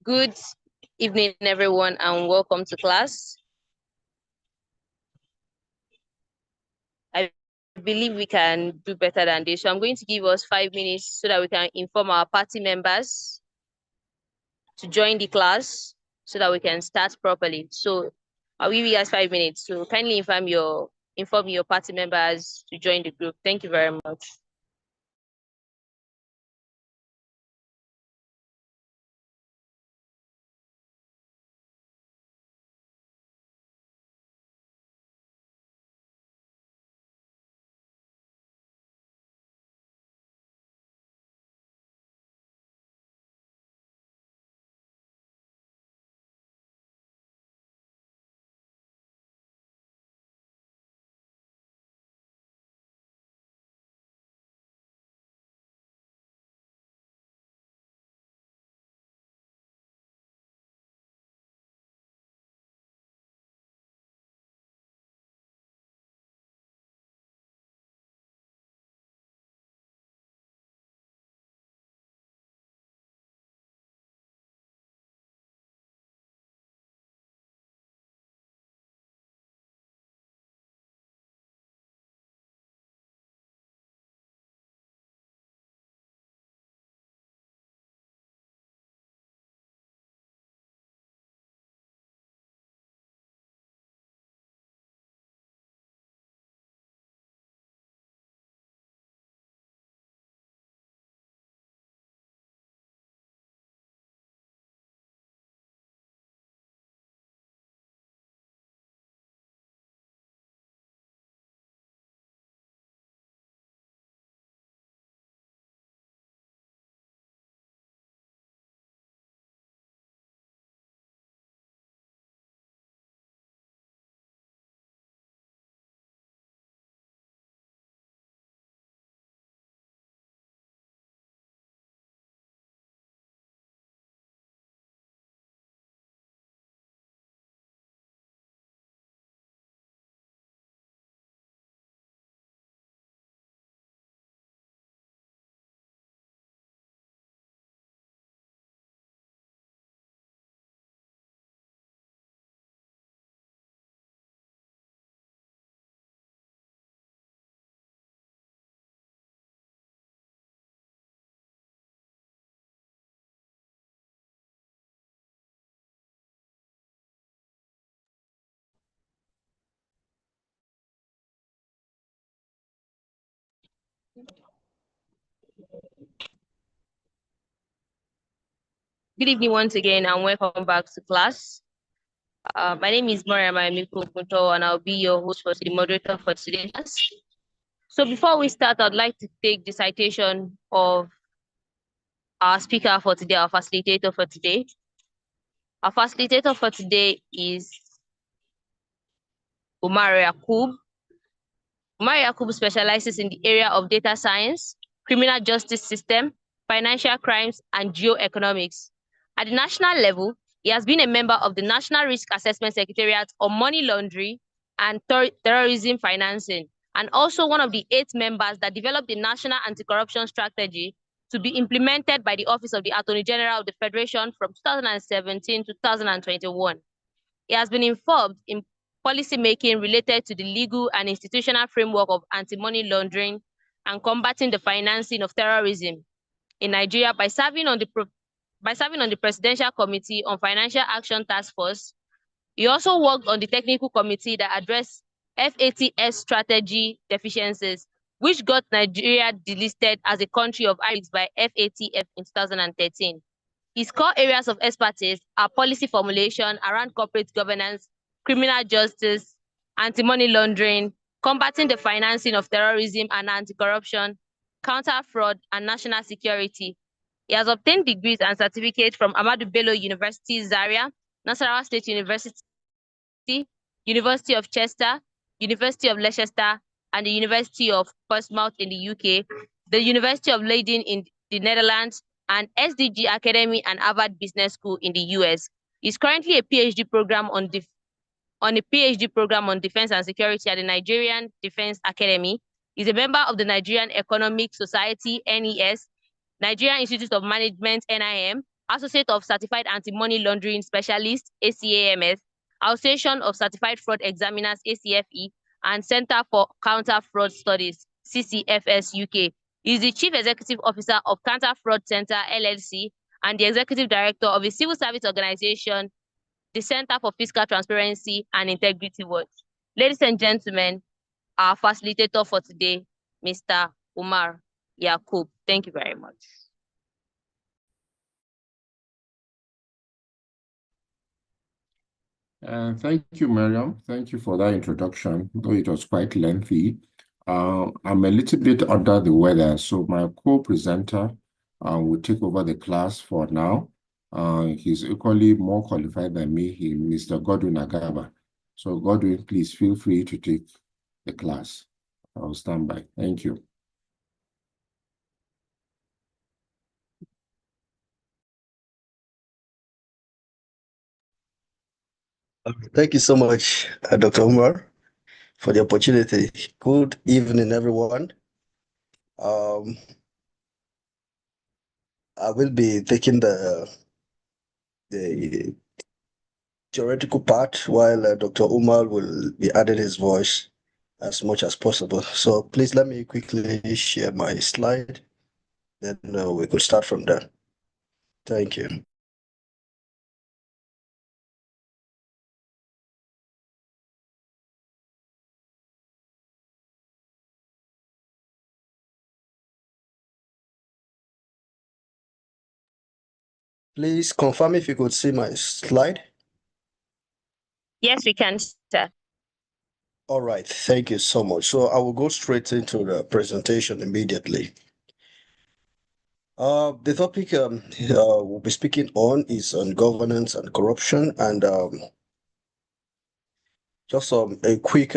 Good evening, everyone, and welcome to class. I believe we can do better than this. So I'm going to give us 5 minutes so that we can inform our party members to join the class so that we can start properly. So I'll give you guys 5 minutes. So kindly inform your party members to join the group. Thank you very much. Good evening once again, and welcome back to class. My name is Mariam Kunto, and I'll be your host for the moderator for today's class. So before we start, I'd like to take the citation of our speaker for today, our facilitator for today. Our facilitator for today is Umar Yakub. Umar Yakub specializes in the area of data science, criminal justice system, financial crimes, and geoeconomics. At the national level, he has been a member of the National Risk Assessment Secretariat on money laundering and terrorism financing, and also one of the 8 members that developed the National Anti-Corruption Strategy to be implemented by the Office of the Attorney General of the Federation from 2017 to 2021. He has been involved in policy making related to the legal and institutional framework of anti-money laundering and combating the financing of terrorism in Nigeria by serving on the Presidential Committee on Financial Action Task Force. He also worked on the technical committee that addressed FATS strategy deficiencies, which got Nigeria delisted as a country of high risk by FATF in 2013. His core areas of expertise are policy formulation around corporate governance, criminal justice, anti-money laundering, combating the financing of terrorism and anti-corruption, counter-fraud, and national security. He has obtained degrees and certificates from Ahmadu Bello University, Zaria, Nasarawa State University, University of Chester, University of Leicester, and the University of Portsmouth in the UK, the University of Leiden in the Netherlands, and SDG Academy and Harvard Business School in the US. He's currently a PhD program on Defense and Security at the Nigerian Defense Academy. He's a member of the Nigerian Economic Society (NES), Nigerian Institute of Management (NIM), Associate of Certified Anti-Money Laundering Specialist, ACAMS, Association of Certified Fraud Examiners, ACFE, and Center for Counter Fraud Studies, CCFS UK. He is the Chief Executive Officer of Counter Fraud Center, LLC, and the Executive Director of the civil service organization, the Center for Fiscal Transparency and Integrity Watch. Ladies and gentlemen, our facilitator for today, Mr. Umar Yakub. Thank you very much. Thank you, Mariam. Thank you for that introduction, though it was quite lengthy. I'm a little bit under the weather, so my co-presenter will take over the class for now. He's equally more qualified than me, Mr. Godwin Agaba. So Godwin, please feel free to take the class. I'll stand by. Thank you. Thank you so much, Dr. Umar, for the opportunity. Good evening, everyone. I will be taking the theoretical part while Dr. Umar will be adding his voice as much as possible. So please let me quickly share my slide, then we could start from there. Thank you. Please confirm if you could see my slide. Yes, we can, sir. All right, thank you so much. So I will go straight into the presentation immediately. The topic we'll be speaking on is on governance and corruption, and just a quick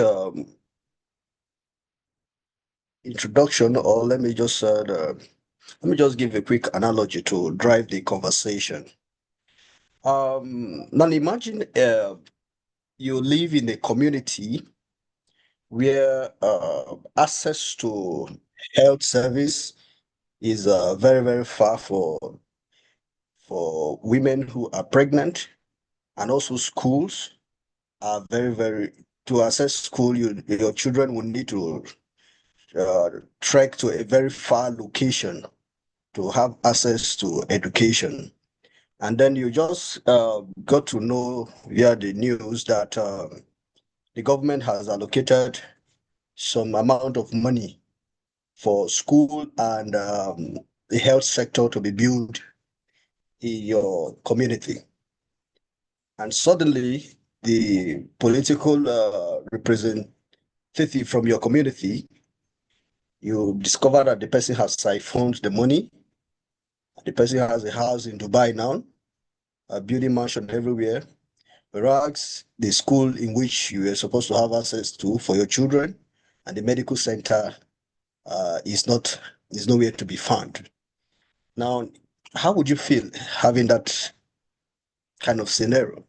introduction, or let me just give a quick analogy to drive the conversation. Now imagine you live in a community where access to health service is very, very far for women who are pregnant, and also schools are very, very, to access school, your children will need to trek to a very far location to have access to education. And then you just got to know via the news that the government has allocated some amount of money for school and the health sector to be built in your community. And suddenly, the political representative from your community, you discover that the person has siphoned the money. The person has a house in Dubai now, a building mansion everywhere, whereas the school in which you are supposed to have access to for your children and the medical center is nowhere to be found. Now, how would you feel having that kind of scenario?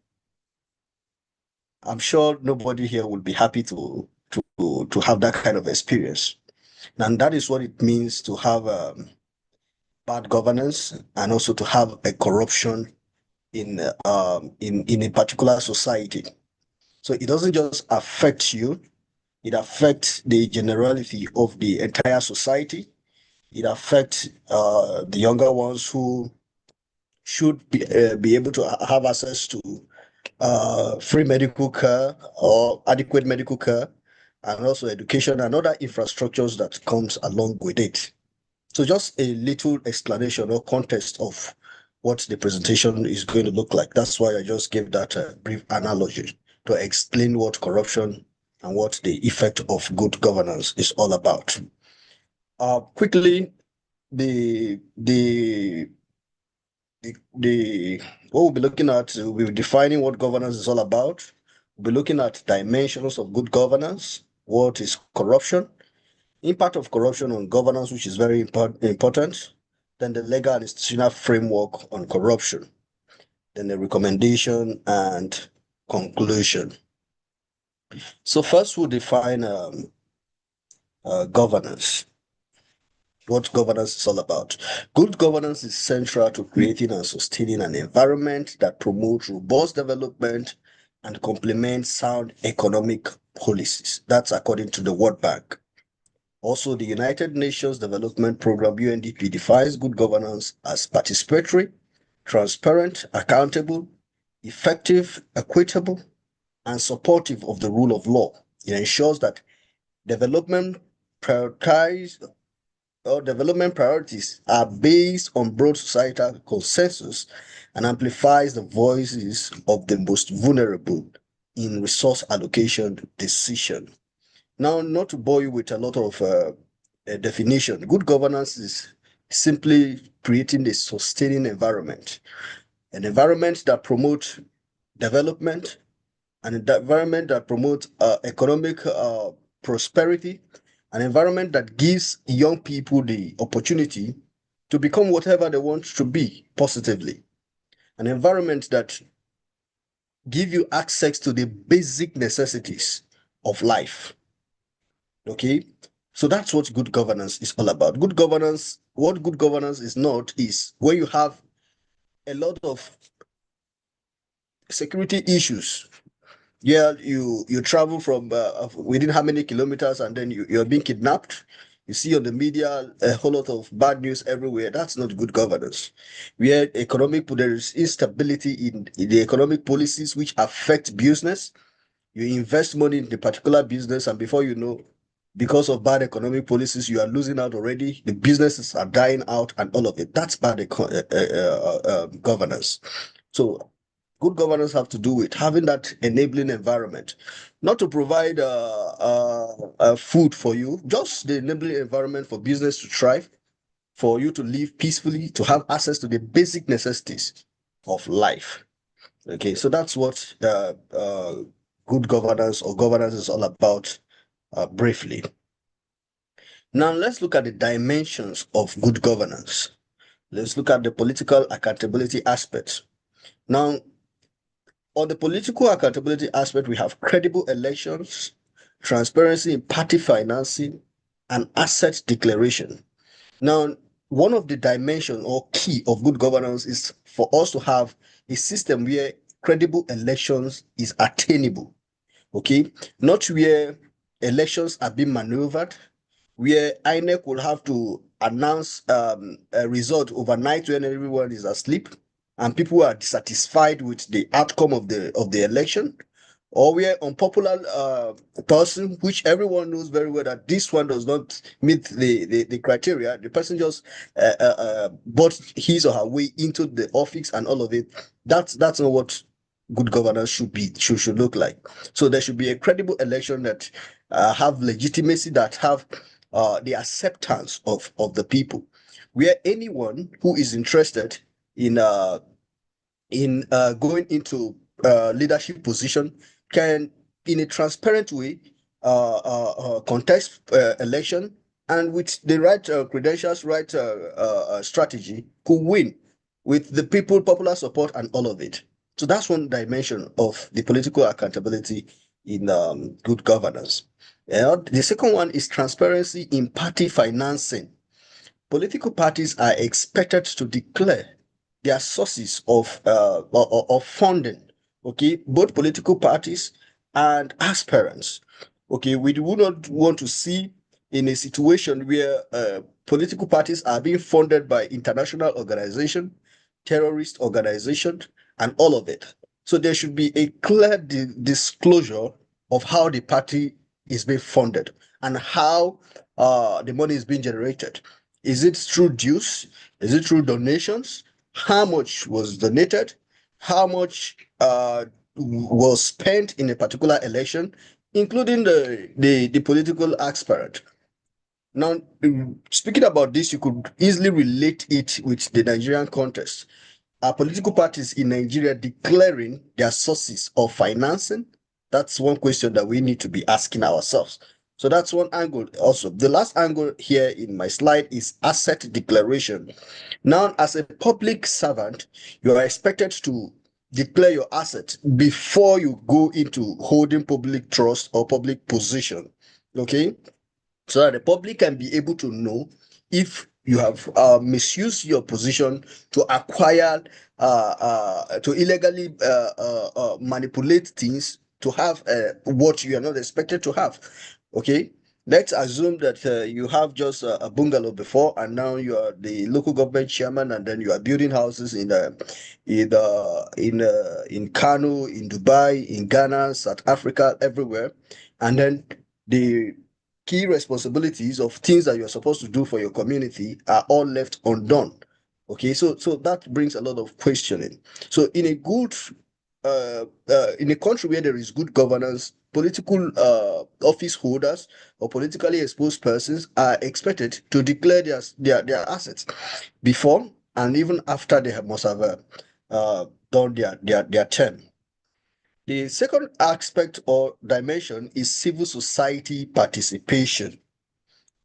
I'm sure nobody here will be happy to have that kind of experience. And that is what it means to have bad governance and also to have a corruption in a particular society. So it doesn't just affect you, it affects the generality of the entire society. It affects the younger ones who should be able to have access to free medical care or adequate medical care, and also education and other infrastructures that comes along with it. So just a little explanation or context of what the presentation is going to look like. That's why I just gave that brief analogy to explain what corruption and what the effect of good governance is all about. Quickly, what we'll be looking at, we'll be defining what governance is all about. We'll be looking at dimensions of good governance, what is corruption, impact of corruption on governance, which is very important, then the legal and institutional framework on corruption, then the recommendation and conclusion. So first we'll define governance. what governance is all about. Good governance is central to creating and sustaining an environment that promotes robust development and complements sound economic policies. That's according to the World Bank. Also, the United Nations Development Program UNDP defines good governance as participatory, transparent, accountable, effective, equitable, and supportive of the rule of law. It ensures that development prioritize development priorities are based on broad societal consensus and amplifies the voices of the most vulnerable in resource allocation decision. Now, not to bore you with a lot of definition, good governance is simply creating a sustaining environment, an environment that promotes development, an environment that promotes economic prosperity, an environment that gives young people the opportunity to become whatever they want to be positively, an environment that give you access to the basic necessities of life. Okay, so that's what good governance is all about. Good governance, what good governance is not, is when you have a lot of security issues. Yeah, you travel from within how many kilometers, and then you're being kidnapped. You see on the media a whole lot of bad news everywhere. That's not good governance. Where there is instability in the economic policies which affect business. You invest money in the particular business, and before you know, because of bad economic policies, you are losing out already. The businesses are dying out, and all of it. That's bad governance. So good governance have to do with having that enabling environment, not to provide food for you, just the enabling environment for business to thrive, for you to live peacefully, to have access to the basic necessities of life. Okay, so that's what good governance or governance is all about, briefly. Now, let's look at the dimensions of good governance. Let's look at the political accountability aspects. Now, on the political accountability aspect, we have credible elections, transparency in party financing, and asset declaration. Now, one of the dimension or key of good governance is for us to have a system where credible elections is attainable. Okay, not where elections are being maneuvered, where INEC will have to announce a result overnight when everyone is asleep and people are dissatisfied with the outcome of the election, or where unpopular person, which everyone knows very well that this one does not meet the criteria, the person just bought his or her way into the office and all of it. That's not what good governance should look like. So there should be a credible election that have legitimacy, that have the acceptance of the people, where anyone who is interested in going into leadership position can, in a transparent way, contest election, and with the right credentials, right strategy, could win with the people, popular support, and all of it. So that's one dimension of the political accountability in good governance. The second one is transparency in party financing. Political parties are expected to declare their sources of funding. Okay, both political parties and aspirants. Okay, we do not want to see in a situation where political parties are being funded by international organization, terrorist organization, and all of it. So there should be a clear disclosure of how the party is being funded and how the money is being generated. Is it through dues? Is it through donations? How much was donated? How much was spent in a particular election, including the political aspirant? Now, speaking about this, you could easily relate it with the Nigerian context. Are political parties in Nigeria declaring their sources of financing? That's one question that we need to be asking ourselves. So that's one angle. Also, the last angle here in my slide is asset declaration. Now, as a public servant, you are expected to declare your assets before you go into holding public trust or public position. Okay? so that the public can be able to know if you have misused your position to acquire, to illegally manipulate things to have what you are not expected to have. Okay, let's assume that you have just a bungalow before, and now you are the local government chairman, and then you are building houses in Kano, in Dubai, in Ghana, South Africa, everywhere, and then the key responsibilities of things that you're supposed to do for your community are all left undone. Okay, so that brings a lot of questioning. So in a country where there is good governance, political office holders or politically exposed persons are expected to declare their assets before and even after they must have done their term. The second aspect or dimension is civil society participation.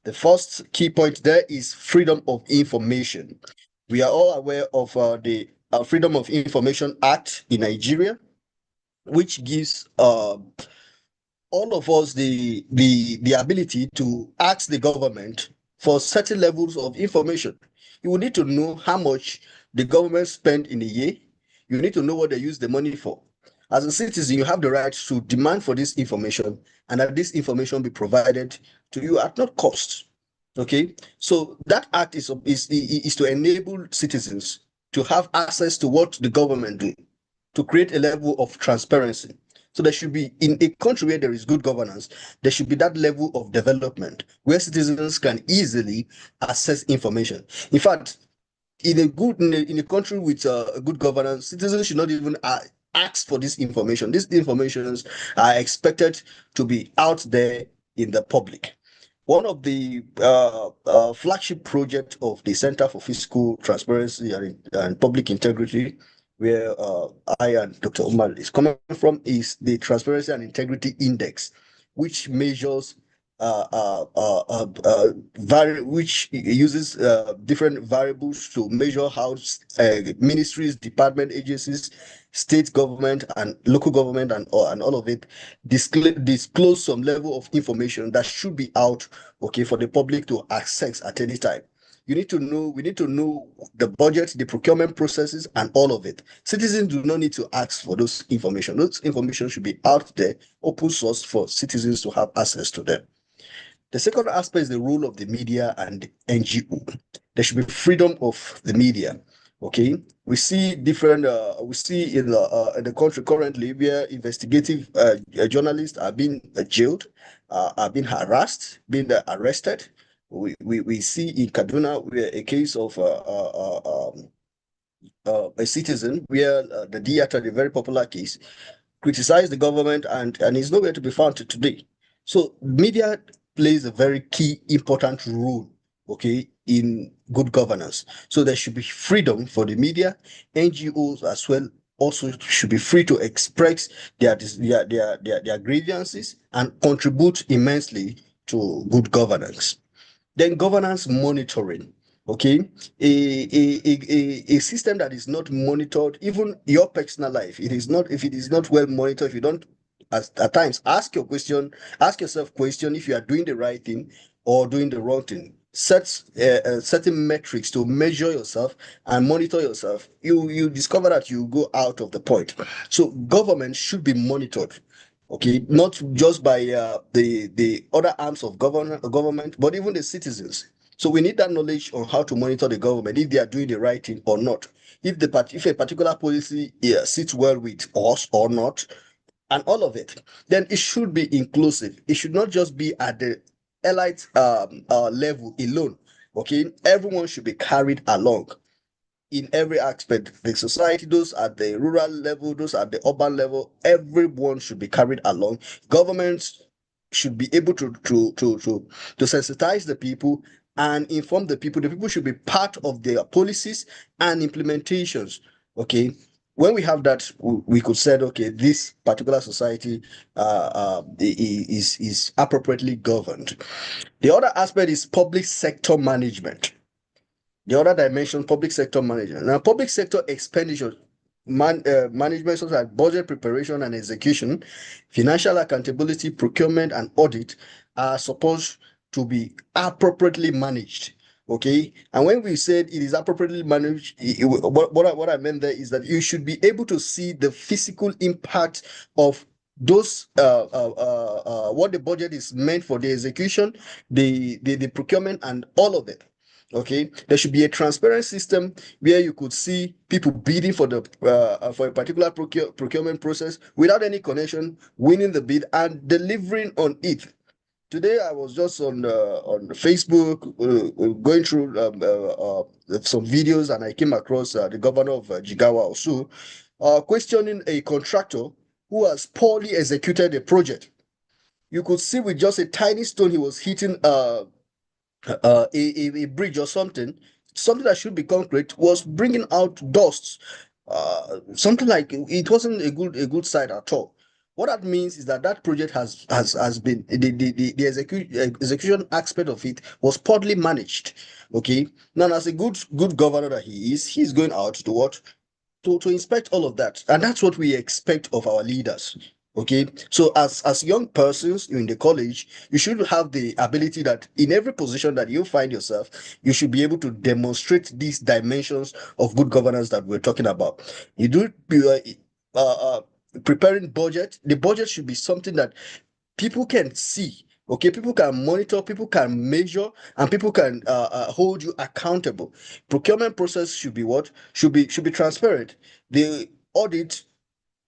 The first key point there is freedom of information. We are all aware of the Freedom of Information Act in Nigeria, which gives all of us the ability to ask the government for certain levels of information. You will need to know how much the government spend in a year. You need to know what they use the money for. As a citizen, you have the right to demand for this information and that this information be provided to you at no cost. Okay, so that act is to enable citizens to have access to what the government do, to create a level of transparency. So there should be, in a country where there is good governance, there should be that level of development where citizens can easily access information. In fact, in a country with good governance, citizens should not even ask for this information. These informations are expected to be out there in the public. One of the flagship projects of the Center for Fiscal Transparency and Public Integrity, where I and Dr. Umar is coming from, is the Transparency and Integrity Index, which measures which uses different variables to measure how ministries, department, agencies, state government, and local government, and all of it disclose some level of information that should be out, okay, for the public to access at any time. We need to know the budget, the procurement processes, and all of it. Citizens do not need to ask for those information. Those information should be out there, open source for citizens to have access to them. The second aspect is the role of the media and NGO. There should be freedom of the media. Okay, we see different. We see in the country currently where investigative journalists are being jailed, are being harassed, being arrested. We see in Kaduna where a case of a citizen where the theater, the very popular case, criticized the government and is nowhere to be found today. So media plays a very key important role, okay, in good governance. So there should be freedom for the media. NGOs as well also should be free to express their grievances and contribute immensely to good governance. Then governance monitoring. Okay, a system that is not monitored, even your personal life, it is not, if it is not well monitored, if you don't at times ask yourself question if you are doing the right thing or doing the wrong thing. Set certain metrics to measure yourself and monitor yourself. You discover that you go out of the point. So government should be monitored, okay, not just by the other arms of government, but even the citizens. So we need that knowledge on how to monitor the government, if they are doing the right thing or not, if a particular policy sits well with us or not, and all of it. Then it should be inclusive. It should not just be at the elite level alone. Okay, everyone should be carried along in every aspect. The society, those at the rural level, those at the urban level, everyone should be carried along. Governments should be able to sensitize the people and inform the people. The people should be part of their policies and implementations. Okay, when we have that, we could say, okay, this particular society is appropriately governed. The other aspect is public sector management. The other dimension, public sector management. Now, public sector expenditure management, such as budget preparation and execution, financial accountability, procurement, and audit, are supposed to be appropriately managed. Okay, and when we said it is appropriately managed, what I meant there is that you should be able to see the physical impact of those what the budget is meant for, the execution, the procurement, and all of it. Okay, there should be a transparent system where you could see people bidding for the for a particular procurement process without any connection, winning the bid and delivering on it. Today I was just on Facebook going through some videos, and I came across the governor of Jigawa Osu questioning a contractor who has poorly executed a project. You could see with just a tiny stone he was hitting a bridge or something that should be concrete was bringing out dust. Something like it wasn't a good sight at all. What that means is that that project has been the execution aspect of it was poorly managed. Okay, now as a good governor that he is, he's going out to what to inspect all of that, and that's what we expect of our leaders. Okay, so as young persons in the college, you should have the ability that in every position that you find yourself, you should be able to demonstrate these dimensions of good governance that we're talking about. You do preparing budget. The budget should be something that people can see. Okay, people can monitor, people can measure, and people can hold you accountable. Procurement process should be what should be transparent. The audit,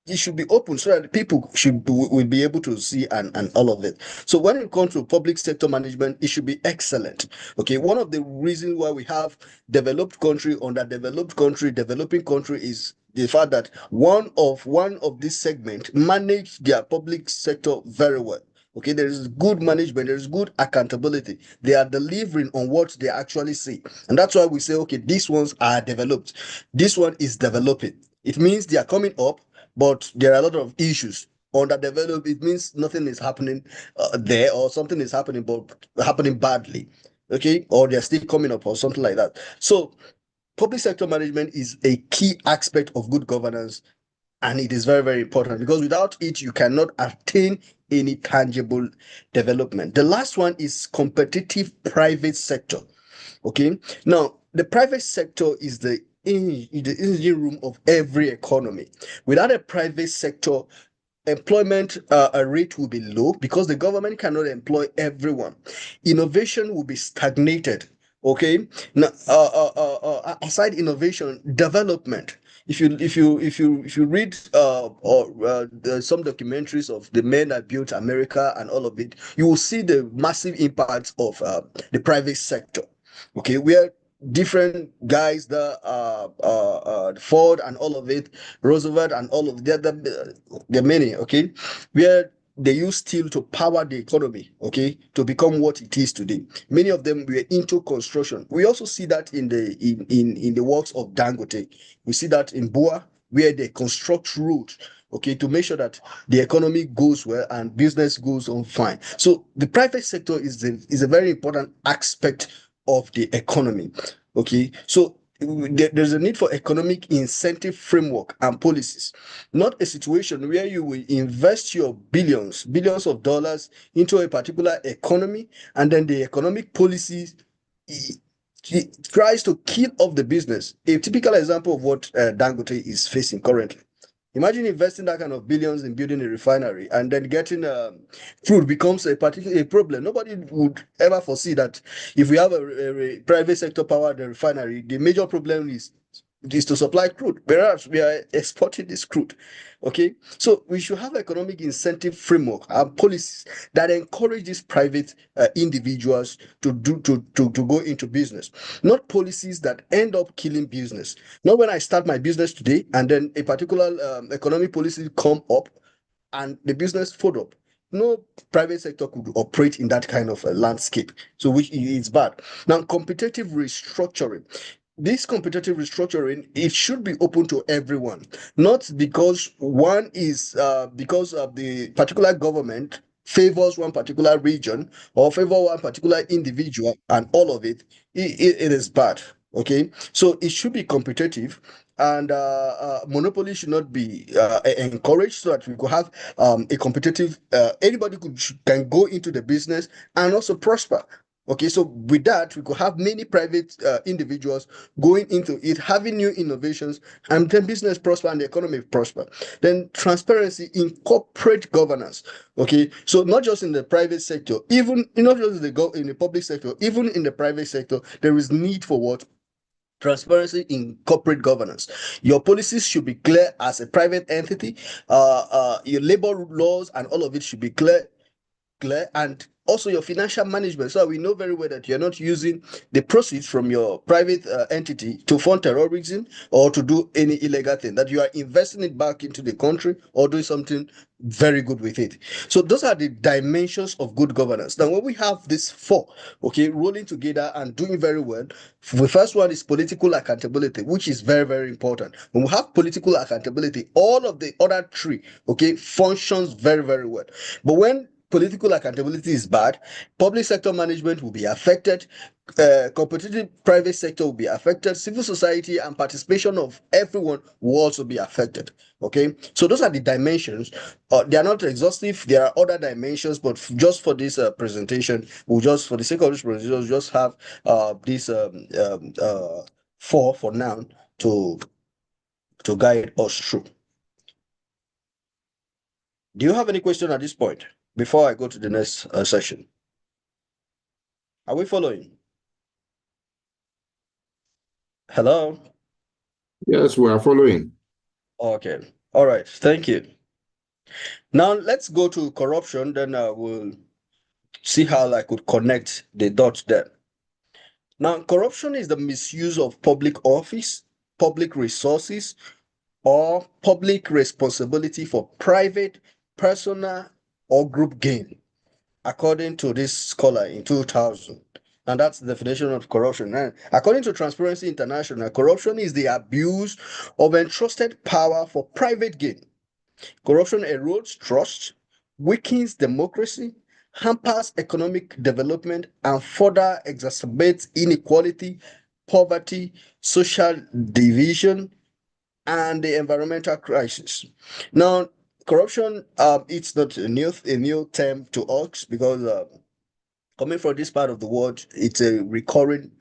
it should be open so that people will be able to see and all of it. So when it comes to public sector management, it should be excellent. Okay, one of the reasons why we have developed country, underdeveloped country, developing country is the fact that one of this segment manage their public sector very well. Okay, there is good management, there is good accountability. They are delivering on what they actually say. And that's why we say, okay, these ones are developed. This one is developing. It means they are coming up, but there are a lot of issues. Underdeveloped, it means nothing is happening there, or something is happening, but happening badly. Okay, or they're still coming up, or something like that. So, public sector management is a key aspect of good governance, and it is very, very important because without it, you cannot attain any tangible development. The last one is competitive private sector. Okay, now the private sector is the engine room of every economy. Without a private sector, employment rate will be low because the government cannot employ everyone. Innovation will be stagnated. Okay, now aside innovation, development. If you read some documentaries of the men that built America and all of it, you will see the massive impact of the private sector. Okay, where different guys, Ford and all of it, Roosevelt and all of the many, okay, where they use steel to power the economy, okay, to become what it is today. Many of them were into construction. We also see that in the works of Dangote. We see that in Boa, where they construct roads, okay, to make sure that the economy goes well and business goes on fine. So the private sector is a very important aspect of the economy. Okay, so there's a need for economic incentive framework and policies, not a situation where you will invest your billions of dollars into a particular economy, and then the economic policies tries to kill off the business. A typical example of what Dangote is facing currently. Imagine investing that kind of billions in building a refinery, and then getting crude becomes a problem. Nobody would ever foresee that if we have a private sector powered refinery, the major problem is to supply crude, whereas we are exporting this crude. Okay, so we should have economic incentive framework and policies that encourage these private individuals to go into business, not policies that end up killing business. Not when I start my business today and then a particular economic policy come up and the business fold up. No private sector could operate in that kind of a landscape, so which is bad. Now, competitive restructuring. This competitive restructuring, it should be open to everyone, not because one is because of the particular government favors one particular region or favor one particular individual and all of it. It is bad. Okay, so it should be competitive, and monopoly should not be encouraged, so that we could have a competitive. Anybody can go into the business and also prosper. Okay, so with that, we could have many private individuals going into it, having new innovations, and then business prosper and the economy prosper. Then transparency in corporate governance. Okay, so not just in the private sector, even not just in the public sector, even in the private sector, there is need for what? Transparency in corporate governance. Your policies should be clear as a private entity. Your labor laws and all of it should be clear, and also your financial management, so we know very well that you're not using the proceeds from your private entity to fund terrorism or to do any illegal thing, that you are investing it back into the country or doing something very good with it. So those are the dimensions of good governance. Now when we have these four, okay, rolling together and doing very well, the first one is political accountability, which is very, very important. When we have political accountability, all of the other three, okay, functions very, very well. But when political accountability is bad, public sector management will be affected, competitive private sector will be affected, civil society and participation of everyone will also be affected. Okay, so those are the dimensions. They are not exhaustive, there are other dimensions, but just for this presentation, we'll just, for the sake of this presentation, we'll just have these four for now to guide us through. Do you have any question at this point before I go to the next session? Are we following? Hello? Yes, we are following. Okay. All right. Thank you. Now let's go to corruption. Then we'll see how I could connect the dots there. Now, corruption is the misuse of public office, public resources, or public responsibility for private, personal, or group gain, according to this scholar in 2000. And that's the definition of corruption. And according to Transparency International, corruption is the abuse of entrusted power for private gain. Corruption erodes trust, weakens democracy, hampers economic development, and further exacerbates inequality, poverty, social division, and the environmental crisis. Now, corruption, it's not a new term to us, because coming from this part of the world, it's a recurring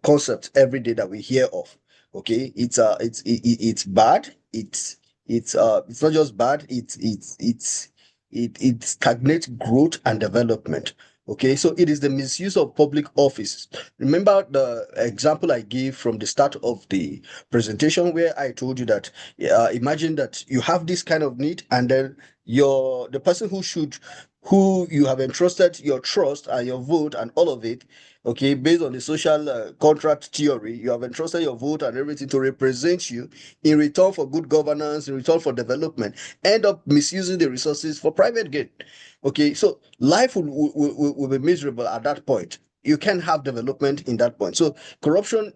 concept every day that we hear of. Okay, it's bad. It's not just bad. It stagnates growth and development. Okay, so it is the misuse of public office. Remember the example I gave from the start of the presentation, where I told you that imagine that you have this kind of need, and then the person who you have entrusted your trust and your vote and all of it, okay, based on the social contract theory, you have entrusted your vote and everything to represent you in return for good governance, in return for development, end up misusing the resources for private gain. Okay, so life will be miserable at that point. You can't have development in that point. So corruption,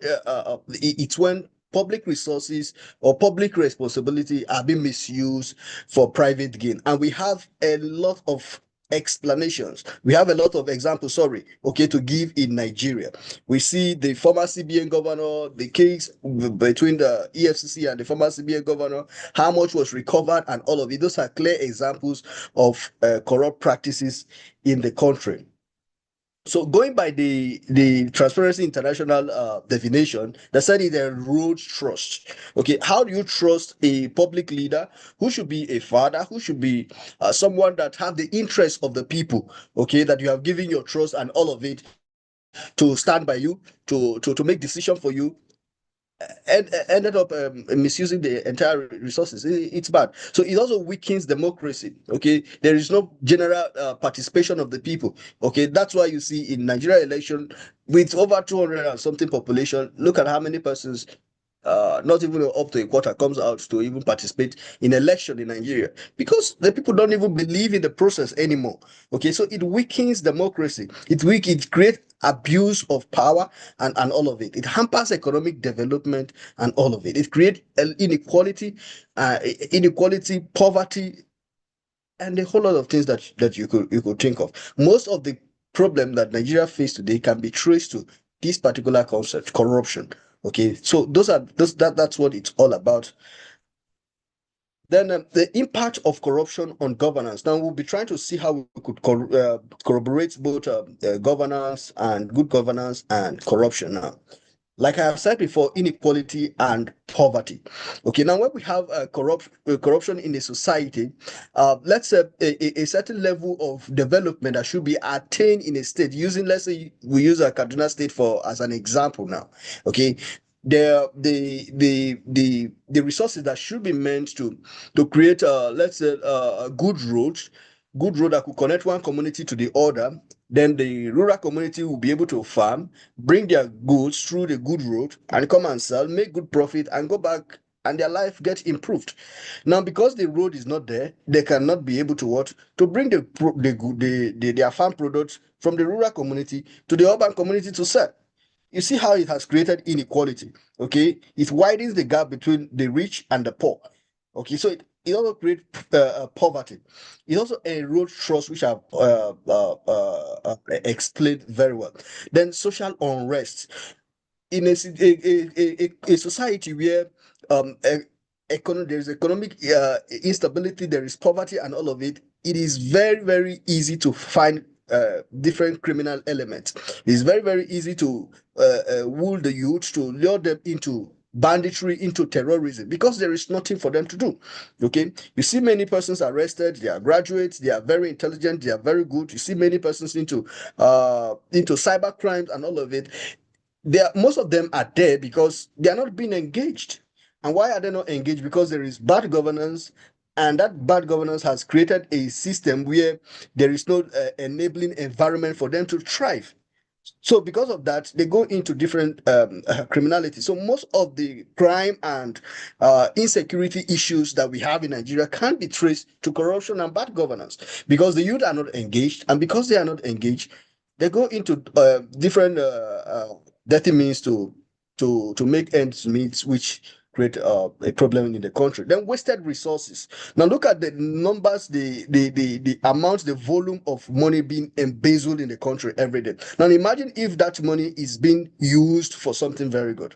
it's when public resources or public responsibility are being misused for private gain. And we have a lot of explanations. We have a lot of examples, sorry, okay, to give in Nigeria. We see the former CBN governor, the case between the EFCC and the former CBN governor, how much was recovered and all of it. Those are clear examples of corrupt practices in the country. So going by the Transparency International definition, they said it erodes trust. Okay, how do you trust a public leader who should be a father, who should be someone that have the interest of the people? Okay, that you have given your trust and all of it to stand by you, to make decision for you, and ended up misusing the entire resources. It's bad. So it also weakens democracy. Okay, there is no general participation of the people. Okay, that's why you see in Nigeria election, with over 200 and something population, look at how many persons, not even up to a quarter, comes out to even participate in election in Nigeria, because the people don't even believe in the process anymore. Okay, so it weakens democracy. It creates abuse of power and all of it. It hampers economic development and all of it. It creates inequality, poverty, and a whole lot of things that you could think of. Most of the problem that Nigeria faces today can be traced to this particular concept, corruption. Okay, so that's what it's all about. Then the impact of corruption on governance. Now we'll be trying to see how we could corroborate both governance and good governance and corruption now. Like I have said before, inequality and poverty. Okay, now when we have corruption in a society, let's say a certain level of development that should be attained in a state, using, let's say we use a Kaduna state for as an example now. Okay, the resources that should be meant to create let's say a good road that could connect one community to the other, then the rural community will be able to farm, bring their goods through the good road and come and sell, make good profit and go back, and their life gets improved. Now because the road is not there, they cannot be able to what to bring their farm products from the rural community to the urban community to sell. You see how it has created inequality. Okay, it widens the gap between the rich and the poor. Okay, so it also creates poverty. It also erodes trust, which I've explained very well. Then social unrest in a society where um there is economic instability, there is poverty and all of it. It is very easy to find different criminal elements. It's very easy to wool the youth, to lure them into banditry, into terrorism, because there is nothing for them to do. Okay, you see many persons arrested, they are graduates, they are very intelligent, they are very good. You see many persons into cyber crimes and all of it. Most of them are there because they are not being engaged. And why are they not engaged? Because there is bad governance, and that bad governance has created a system where there is no enabling environment for them to thrive. So because of that, they go into different criminality. So most of the crime and insecurity issues that we have in Nigeria can be traced to corruption and bad governance, because the youth are not engaged, and because they are not engaged, they go into different dirty means to make ends meet, which create a problem in the country. Then wasted resources. Now look at the numbers, the amount, the volume of money being embezzled in the country every day. Now imagine if that money is being used for something very good.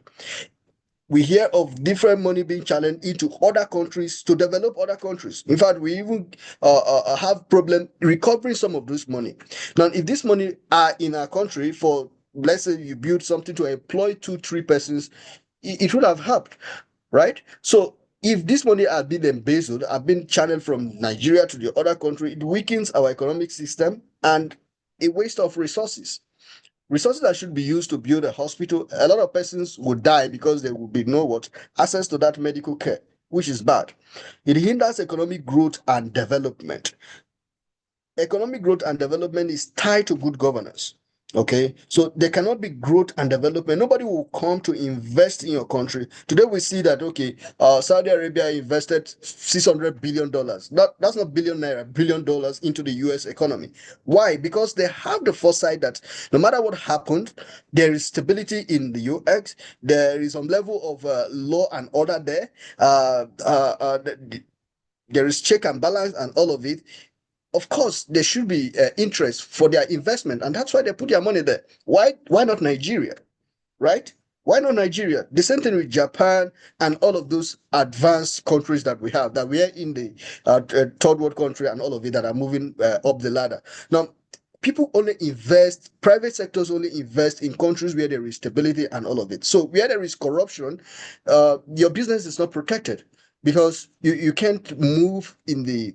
We hear of different money being challenged into other countries to develop other countries. In fact, we even have problem recovering some of this money. Now, if this money are in our country for, let's say you build something to employ 2-3 persons, it would have helped, right? So if this money are being embezzled, are being channeled from Nigeria to the other country, it weakens our economic system and a waste of resources that should be used to build a hospital. A lot of persons would die because there will be no what access to that medical care, which is bad. It hinders economic growth and development. Economic growth and development is tied to good governance. Okay, so there cannot be growth and development. Nobody will come to invest in your country. Today we see that, okay, Saudi Arabia invested $600 billion. That's not billion naira, $1 billion into the US economy. Why? Because they have the foresight that no matter what happened, there is stability in the US. There is some level of law and order there. There is check and balance and all of it. Of course, there should be interest for their investment, and that's why they put their money there. Why not Nigeria, right? Why not Nigeria? The same thing with Japan and all of those advanced countries that we have, that we are in the third world country and all of it that are moving up the ladder. Now, people only invest, private sectors only invest in countries where there is stability and all of it. So where there is corruption, your business is not protected, because you can't move in the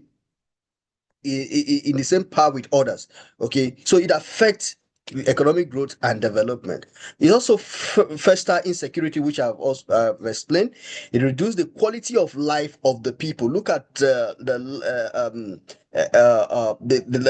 same power with others. Okay, so it affects economic growth and development. It also foster insecurity, which I've also explained. It reduces the quality of life of the people. Look at the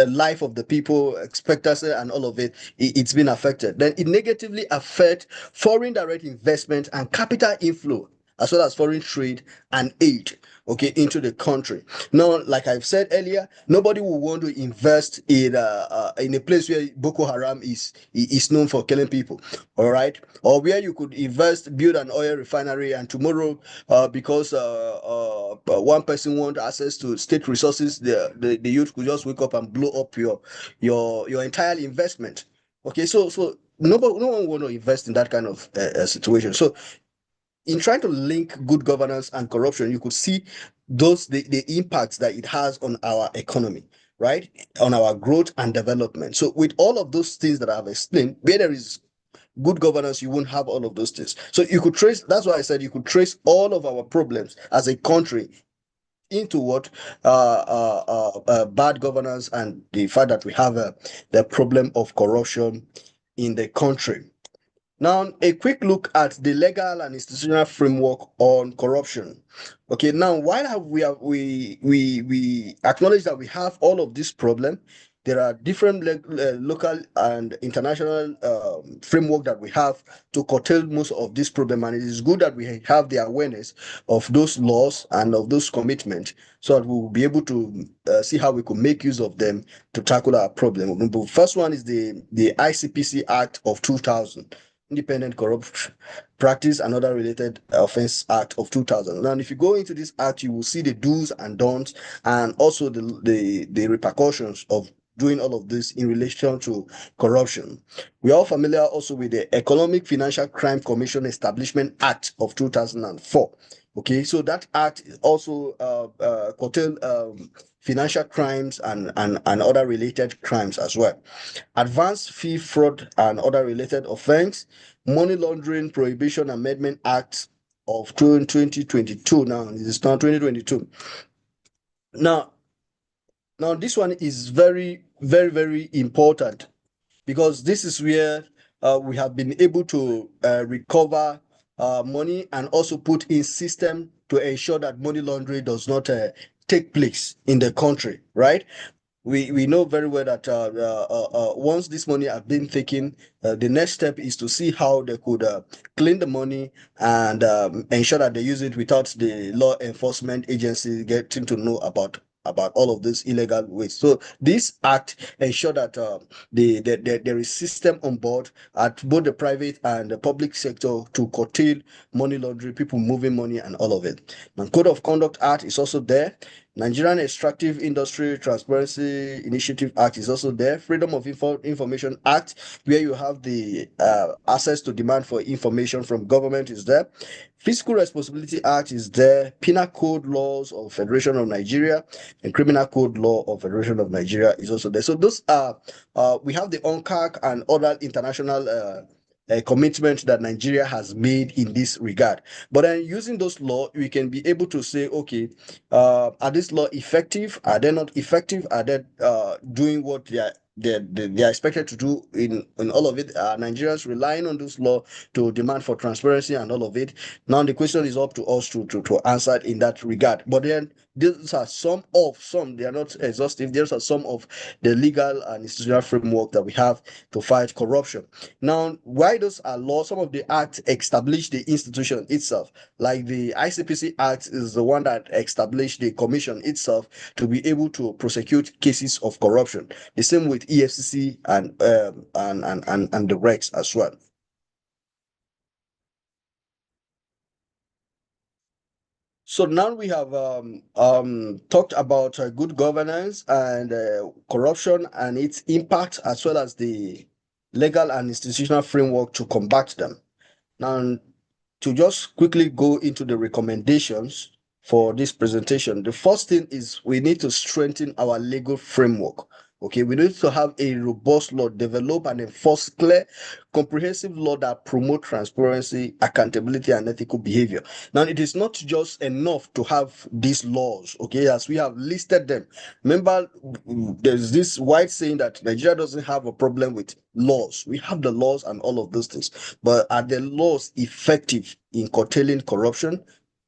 life of the people, expectancy and all of it. It's been affected. Then it negatively affects foreign direct investment and capital inflow, as well as foreign trade and aid, okay, into the country. Now, like I've said earlier, nobody will want to invest in a place where Boko Haram is known for killing people, all right, or where you could invest, build an oil refinery, and tomorrow, because one person wants access to state resources, the youth could just wake up and blow up your entire investment. Okay, so no one want to invest in that kind of situation. So in trying to link good governance and corruption, you could see the impacts that it has on our economy, right? On our growth and development. So with all of those things that I've explained, where there is good governance, you won't have all of those things. So you could trace, that's why I said you could trace all of our problems as a country into what bad governance and the fact that we have the problem of corruption in the country. Now, a quick look at the legal and institutional framework on corruption. Okay, now while we acknowledge that we have all of this problem, there are different local and international framework that we have to curtail most of this problem, and it is good that we have the awareness of those laws and of those commitments, so that we will be able to see how we could make use of them to tackle our problem. The first one is the ICPC Act of 2000. Independent Corrupt Practice and Other Related Offense Act of 2000. Now, if you go into this act, you will see the do's and don'ts, and also the repercussions of doing all of this in relation to corruption. We are all familiar also with the Economic Financial Crime Commission Establishment Act of 2004. Okay, so that act also curtail financial crimes and other related crimes as well. Advanced Fee Fraud and Other Related Offense, Money Laundering Prohibition Amendment Act of 2022. Now, it is now 2022. Now, this one is very, very, very important, because this is where we have been able to recover money and also put in system to ensure that money laundering does not take place in the country, right? We know very well that once this money have been taken, the next step is to see how they could clean the money and ensure that they use it without the law enforcement agency getting to know about all of this illegal waste. So this act ensure that there is system on board at both the private and the public sector to curtail money laundering, people moving money and all of it. And Code of Conduct Act is also there. Nigerian Extractive Industry Transparency Initiative Act is also there. Freedom of Information Act, where you have the access to demand for information from government, is there. Fiscal Responsibility Act is there. Penal Code Laws of Federation of Nigeria and Criminal Code Law of Federation of Nigeria is also there. So those are we have the UNCAC and other international commitment that Nigeria has made in this regard. But then using those laws, we can be able to say, okay, are these laws effective? Are they not effective? Are they doing what they are expected to do in all of it? Are Nigerians relying on this law to demand for transparency and all of it? Now the question is up to us to answer it in that regard. But then these are some, they are not exhaustive. These are some of the legal and institutional framework that we have to fight corruption. Now, why those are laws? Some of the acts establish the institution itself. Like the ICPC Act is the one that established the commission itself to be able to prosecute cases of corruption. The same with EFCC and the regs as well. So now we have talked about good governance and corruption and its impact, as well as the legal and institutional framework to combat them. Now, to just quickly go into the recommendations for this presentation, the first thing is we need to strengthen our legal framework. Okay, we need to have a robust law, develop and enforce clear, comprehensive law that promote transparency, accountability, and ethical behavior. Now, it is not just enough to have these laws, okay, as we have listed them. Remember, there's this wide saying that Nigeria doesn't have a problem with laws. We have the laws and all of those things, but are the laws effective in curtailing corruption,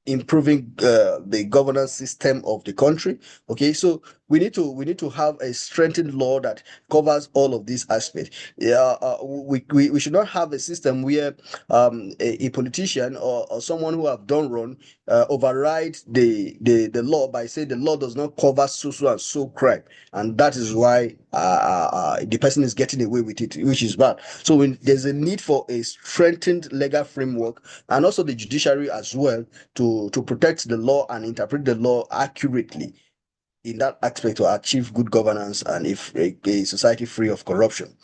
improving the governance system of the country? Okay, so we need to have a strengthened law that covers all of these aspects. We should not have a system where a politician or someone who have done wrong override the law by saying the law does not cover so and so crime, and that is why the person is getting away with it, which is bad. So there's a need for a strengthened legal framework, and also the judiciary as well, to protect the law and interpret the law accurately in that aspect to achieve good governance and a society free of corruption.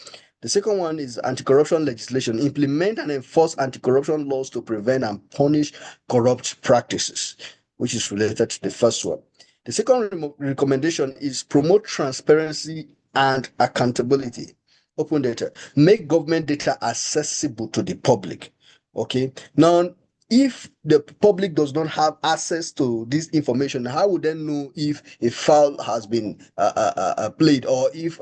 The second one is anti-corruption legislation. Implement and enforce anti-corruption laws to prevent and punish corrupt practices, which is related to the first one. The second recommendation is promote transparency and accountability. Open data. Make government data accessible to the public. Okay. Now, if the public does not have access to this information, how would they know if a foul has been played, or if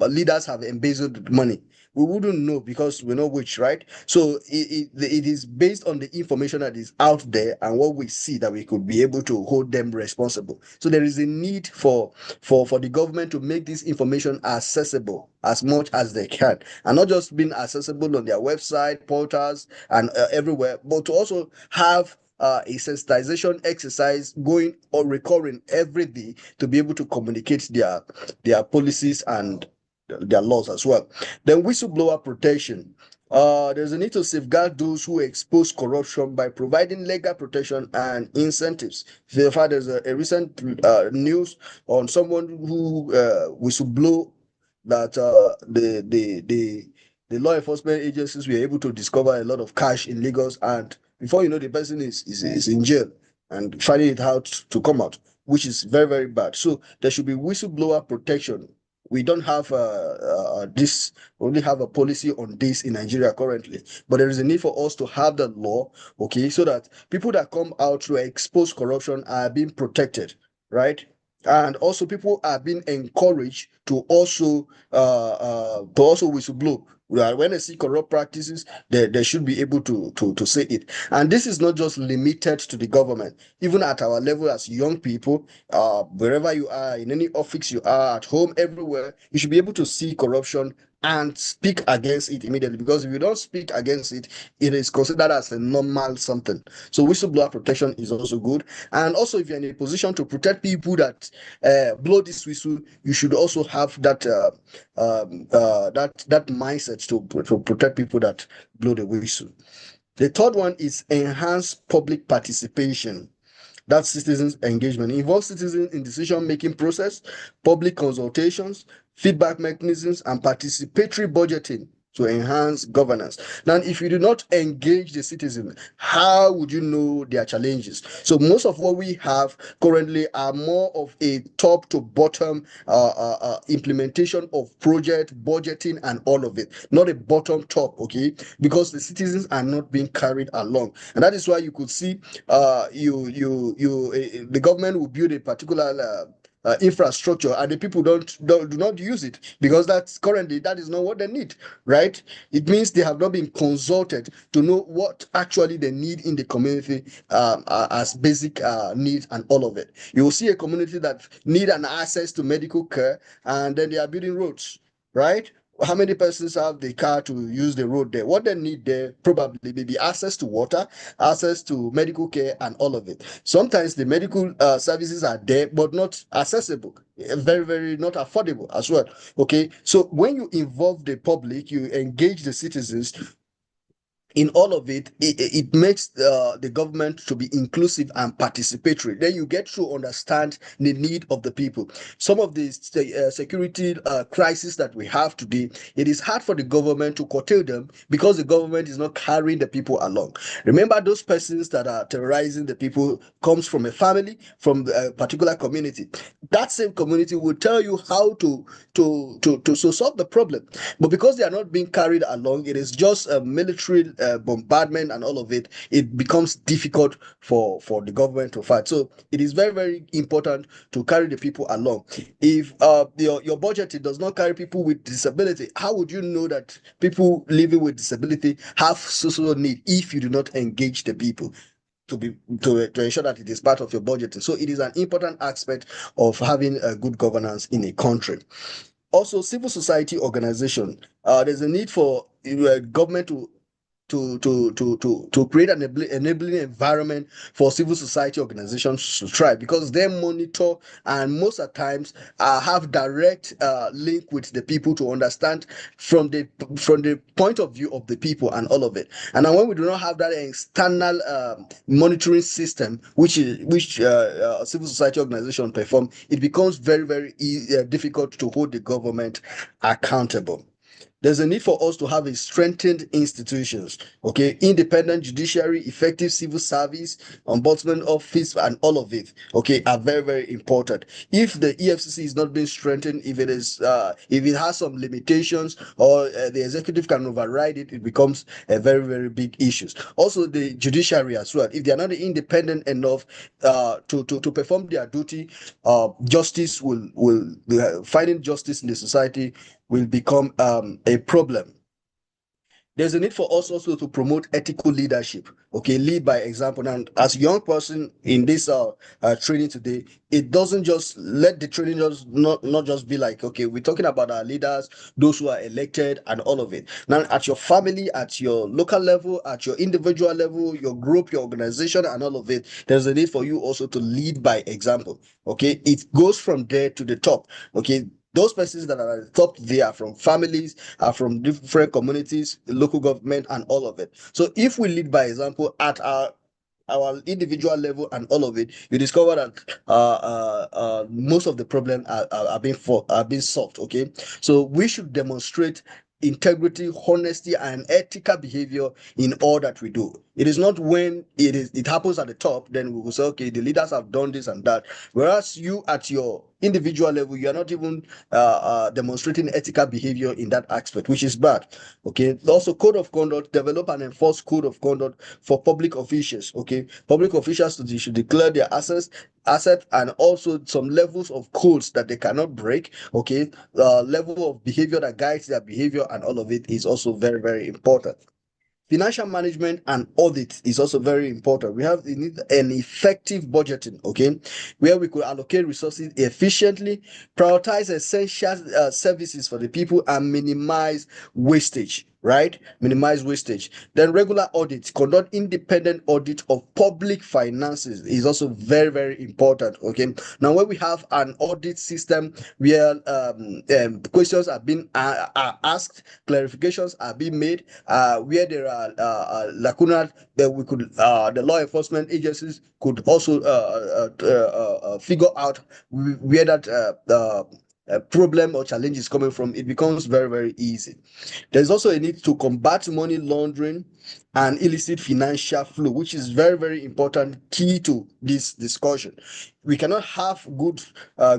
leaders have embezzled money? We wouldn't know, because we know which, right? So it is based on the information that is out there and what we see that we could be able to hold them responsible. So there is a need for the government to make this information accessible as much as they can, and not just being accessible on their website, portals, and everywhere, but to also have a sensitization exercise going or recurring every day to be able to communicate their policies and their laws as well. Then whistleblower protection. There's a need to safeguard those who expose corruption by providing legal protection and incentives. In fact, there's a recent news on someone who whistleblow that the law enforcement agencies were able to discover a lot of cash in Lagos, and before you know, the person is in jail and finding it out to come out, which is very, very bad. So there should be whistleblower protection. We don't have this, we only have a policy on this in Nigeria currently, but there is a need for us to have the law, okay, so that people that come out to expose corruption are being protected, right? And also people are being encouraged to also whistleblow. When they see corrupt practices, they should be able to say it. And this is not just limited to the government. Even at our level as young people, wherever you are, in any office you are, at home, everywhere, you should be able to see corruption and speak against it immediately. Because if you don't speak against it, it is considered as a normal something. So whistleblower protection is also good. And also, if you're in a position to protect people that blow this whistle, you should also have that that mindset to protect people that blow the whistle. The third one is enhance public participation. That's citizens engagement. Involve citizens in decision-making process, public consultations, feedback mechanisms, and participatory budgeting to enhance governance. Now, if you do not engage the citizens, how would you know their challenges? So most of what we have currently are more of a top to bottom implementation of project budgeting and all of it, not a bottom top, okay? Because the citizens are not being carried along. And that is why you could see the government will build a particular infrastructure, and the people do not use it, because that is not what they need, right? It means they have not been consulted to know what actually they need in the community, as basic needs and all of it. You will see a community that need an access to medical care, and then they are building roads, right? How many persons have the car to use the road there? What they need there probably may be access to water, access to medical care, and all of it. Sometimes the medical services are there, but not accessible, very, very not affordable as well. Okay, so when you involve the public, you engage the citizens in all of it makes the government to be inclusive and participatory. Then you get to understand the need of the people. Some of the security crises that we have today, it is hard for the government to curtail them because the government is not carrying the people along. Remember, those persons that are terrorizing the people comes from a family, from a particular community. That same community will tell you how to solve the problem, but because they are not being carried along, it is just a military bombardment and all of it. It becomes difficult for the government to fight. So it is very, very important to carry the people along. If your budget does not carry people with disability, how would you know that people living with disability have social need if you do not engage the people to ensure that it is part of your budget? So it is an important aspect of having a good governance in a country. Also, civil society organization. There's a need for government to to create an enabling environment for civil society organizations to thrive, because they monitor and most of the times have direct link with the people to understand from the point of view of the people and all of it. And then when we do not have that external monitoring system, which civil society organization perform, it becomes very difficult to hold the government accountable. There's a need for us to have a strengthened institutions, okay, independent judiciary, effective civil service, ombudsman office, and all of it, okay, are very important. If the EFCC is not being strengthened, if it has some limitations, or the executive can override it, it becomes a very big issue. Also, the judiciary as well, if they are not independent enough to perform their duty, justice will finding justice in the society will become a problem. There's a need for us also to promote ethical leadership, okay, lead by example. And as a young person in this training today, it doesn't just let the training just not just be like, okay, we're talking about our leaders, those who are elected and all of it. Now, at your family, at your local level, at your individual level, your group, your organization, and all of it, there's a need for you also to lead by example, okay. It goes from there to the top, okay. Those persons that are at the top, they are from families, are from different communities, local government, and all of it. So if we lead by example at our individual level and all of it, you discover that most of the problems are being solved. Okay, so we should demonstrate integrity, honesty, and ethical behavior in all that we do. It is not when it happens at the top, then we will say, okay, the leaders have done this and that. Whereas you at your individual level, you are not even demonstrating ethical behavior in that aspect, which is bad. Okay. Also, code of conduct, develop and enforce code of conduct for public officials. Okay, public officials should declare their asset and also some levels of codes that they cannot break. Okay, level of behavior that guides their behavior and all of it is also very important. Financial management and audit is also very important. We need an effective budgeting, okay, where we could allocate resources efficiently, prioritize essential services for the people, and minimize wastage. Right? Minimize wastage. Then regular audits, conduct independent audit of public finances is also very important. Okay. Now, when we have an audit system where questions are being are asked, clarifications are being made, where there are lacunas that we could the law enforcement agencies could also figure out where that problem or challenge is coming from, it becomes very easy. There's also a need to combat money laundering and illicit financial flow, which is very important, key to this discussion. We cannot have good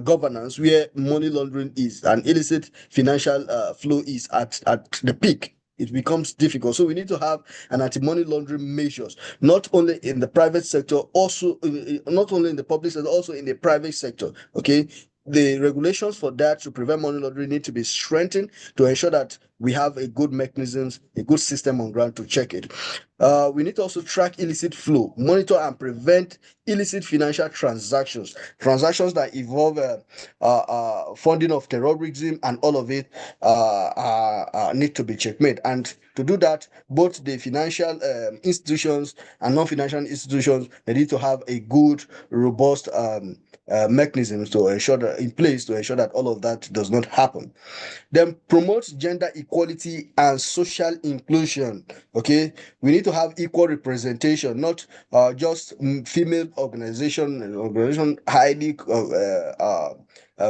governance where money laundering is and illicit financial flow is at the peak. It becomes difficult. So we need to have an anti-money laundering measures, not only in the private sector, also not only in the public sector, also in the private sector. Okay, the regulations for that to prevent money laundering need to be strengthened to ensure that we have a good mechanisms, a good system on ground to check it. We need to also track illicit flow, monitor and prevent illicit financial transactions that involve funding of terrorism and all of it need to be checkmate. And to do that, both the financial institutions and non-financial institutions, they need to have a good, robust mechanisms to ensure that in place to ensure that all of that does not happen. Then promote gender equality and social inclusion. Okay, we need to have equal representation, not just female organization highly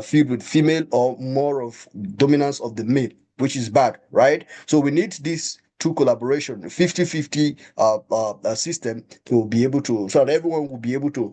filled with female or more of dominance of the male, which is bad, right? So we need this two collaboration 50-50 system to be able to, so that everyone will be able to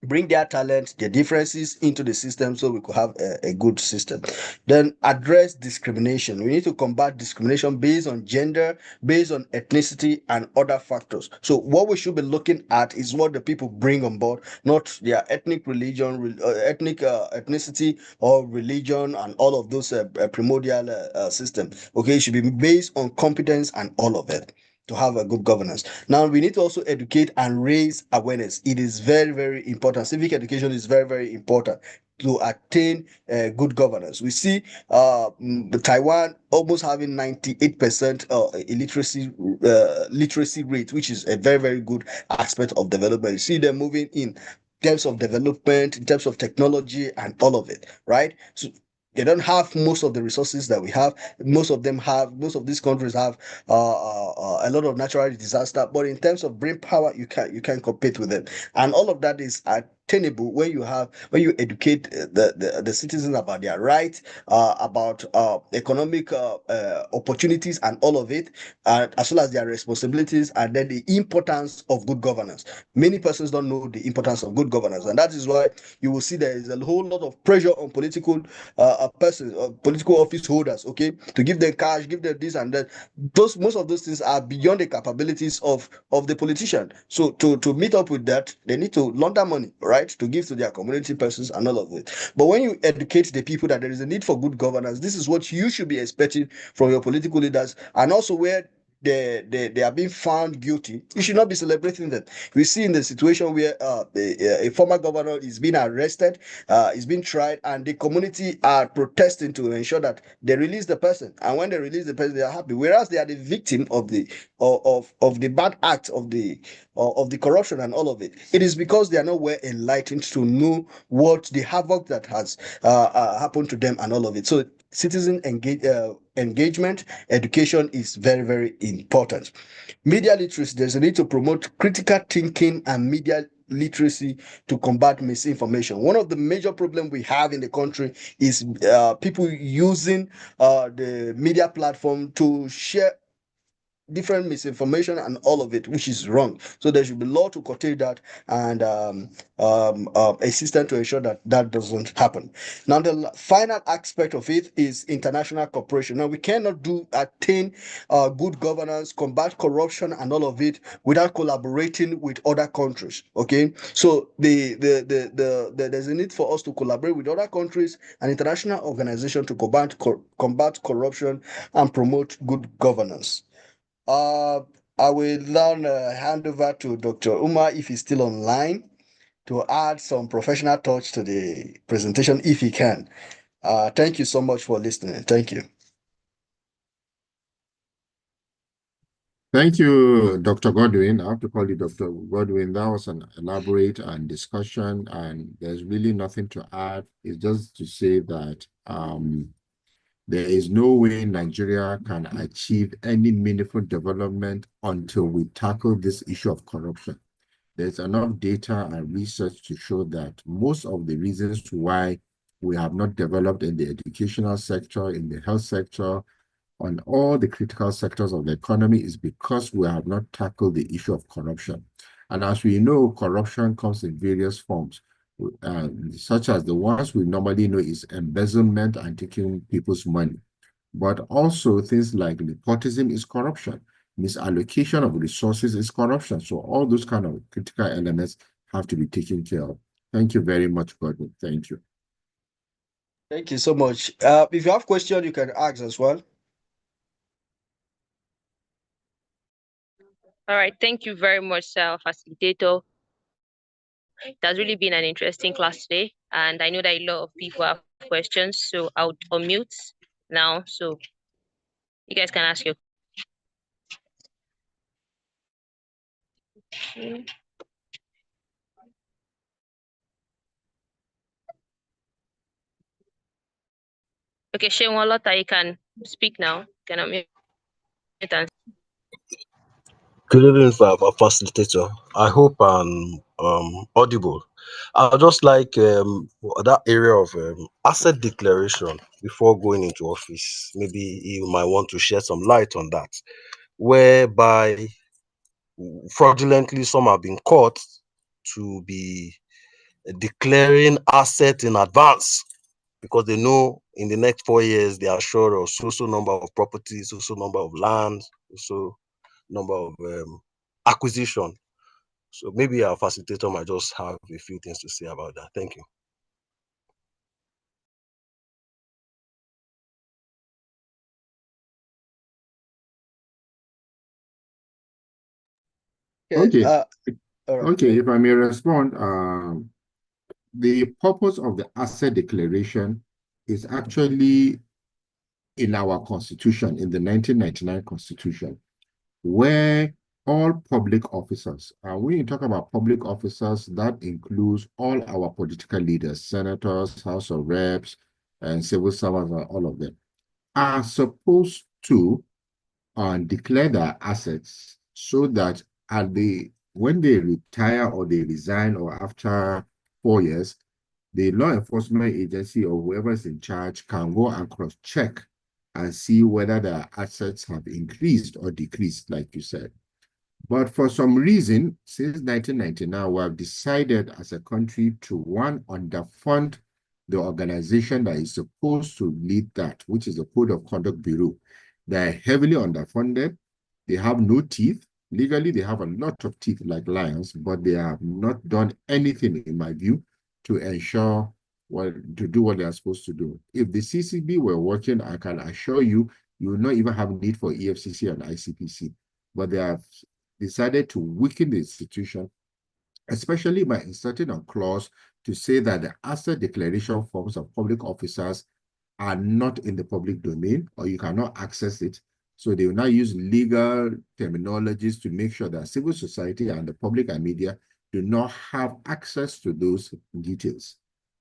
bring their talent, their differences into the system so we could have a good system. Then address discrimination. We need to combat discrimination based on gender, based on ethnicity, and other factors. So what we should be looking at is what the people bring on board, not their ethnic religion, ethnicity or religion, and all of those primordial systems. Okay, it should be based on competence and all of it to have a good governance. Now, we need to also educate and raise awareness. It is very important. Civic education is very important. to attain good governance. We see Taiwan almost having 98% literacy rate, which is a very, very good aspect of development. You see them moving in terms of development, in terms of technology, and all of it, right? So they don't have most of the resources that we have. Most of these countries have a lot of natural disaster, but in terms of brain power, you can compete with them, and all of that is attainable when you educate the citizens about their rights, about economic opportunities and all of it, as well as their responsibilities, and then the importance of good governance. Many persons don't know the importance of good governance, and that is why you will see there is a whole lot of pressure on political office holders, okay, to give them cash, give them this and that. Most of those things are beyond the capabilities of the politician. So to meet up with that, they need to launder money, right, to give to their community persons and all of it. But when you educate the people that there is a need for good governance, this is what you should be expecting from your political leaders, and also where they are being found guilty, you should not be celebrating them. We see in the situation where a former governor is being arrested, is being tried, and the community are protesting to ensure that they release the person. And when they release the person, they are happy, whereas they are the victim of the bad act of the corruption and all of it. It is because they are not well enlightened to know what the havoc that has happened to them and all of it. So citizen engagement, education is very, very important. Media literacy, there's a need to promote critical thinking and media literacy to combat misinformation. One of the major problems we have in the country is people using the media platform to share different misinformation and all of it, which is wrong. So there should be law to curtail that, and a system to ensure that that doesn't happen. Now, the final aspect of it is international cooperation. Now, we cannot attain good governance, combat corruption, and all of it without collaborating with other countries. Okay, so there's a need for us to collaborate with other countries and international organizations to combat corruption and promote good governance. Uh, I will now hand over to Dr. Umar if he's still online to add some professional touch to the presentation if he can. Thank you so much for listening. Thank you. Thank you, Dr. Godwin. I have to call you Dr. Godwin. That was an elaborate and discussion, and there's really nothing to add. It's just to say that there is no way Nigeria can achieve any meaningful development until we tackle this issue of corruption. There's enough data and research to show that most of the reasons why we have not developed in the educational sector, in the health sector, on all the critical sectors of the economy is because we have not tackled the issue of corruption. And as we know, corruption comes in various forms, such as the ones we normally know is embezzlement and taking people's money. But also things like nepotism is corruption. Misallocation of resources is corruption. So all those kind of critical elements have to be taken care of. Thank you very much, Gordon. Thank you. Thank you so much. If you have questions, you can ask as well. All right. Thank you very much, sir, facilitator. It has really been an interesting class today, and I know that a lot of people have questions, so I'll unmute now so you guys can ask your question. Okay, Shane Walota, you can speak now. Can unmute and Good evening, facilitator. I hope I'm audible. I'd just like that area of asset declaration before going into office. Maybe you might want to shed some light on that, whereby fraudulently some have been caught to be declaring assets in advance because they know in the next 4 years they are sure of so number of properties, so number of land, so number of acquisition. So maybe our facilitator might just have a few things to say about that. Thank you. Okay. All right. Okay, if I may respond, the purpose of the asset declaration is actually in our constitution, in the 1999 constitution, where all public officers, and when you talk about public officers, that includes all our political leaders, senators, House of Reps, and civil servants, and all of them, are supposed to declare their assets so that when they retire or they resign or after 4 years, the law enforcement agency or whoever is in charge can go and cross-check and see whether their assets have increased or decreased, like you said. But for some reason, since 1999, we have decided as a country to, one, underfund the organization that is supposed to lead that, which is the Code of Conduct Bureau. They are heavily underfunded. They have no teeth. Legally, they have a lot of teeth like lions, but they have not done anything, in my view, to ensure to do what they are supposed to do. If the CCB were working, I can assure you, you will not even have need for EFCC and ICPC. But they have decided to weaken the institution, especially by inserting a clause to say that the asset declaration forms of public officers are not in the public domain, or you cannot access it. So they will now use legal terminologies to make sure that civil society and the public and media do not have access to those details.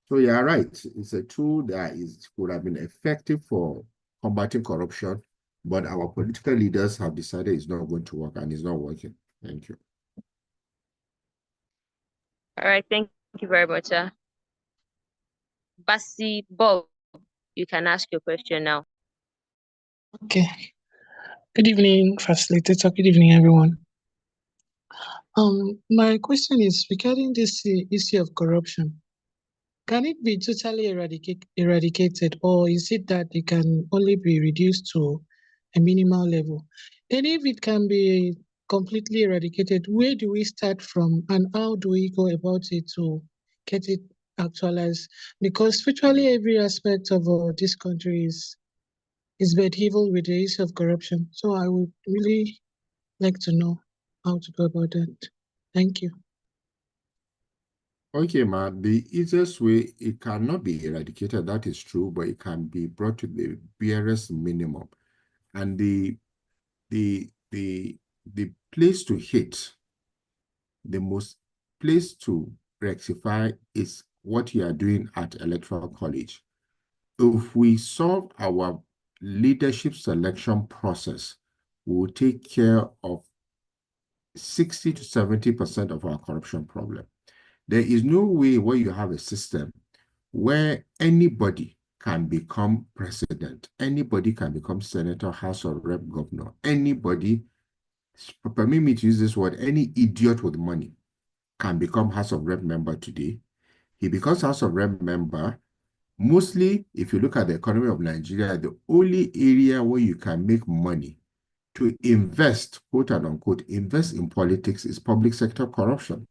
So you're right, it's a tool that could have been effective for combating corruption, but our political leaders have decided it's not going to work, and it's not working. Thank you. All right, thank you very much, sir. Basi Bob, you can ask your question now. Okay. Good evening, facilitator. Good evening, everyone. My question is regarding this issue of corruption. Can it be totally eradicated, or is it that it can only be reduced to a minimal level? And if it can be completely eradicated, where do we start from, and how do we go about it to get it actualized? Because virtually every aspect of this country is medieval with the issue of corruption. So I would really like to know how to go about that. Thank you. Okay, ma, the easiest way, it cannot be eradicated, that is true, but it can be brought to the barest minimum. And the place to hit, the most place to rectify is what you are doing at Electoral College. If we solve our leadership selection process, we will take care of 60 to 70% of our corruption problem. There is no way where you have a system where anybody can become president, anybody can become senator, house of rep, governor, anybody, permit me to use this word, any idiot with money can become house of rep member today. He becomes house of rep member. Mostly, if you look at the economy of Nigeria, the only area where you can make money to invest, quote and unquote, invest in politics is public sector corruption.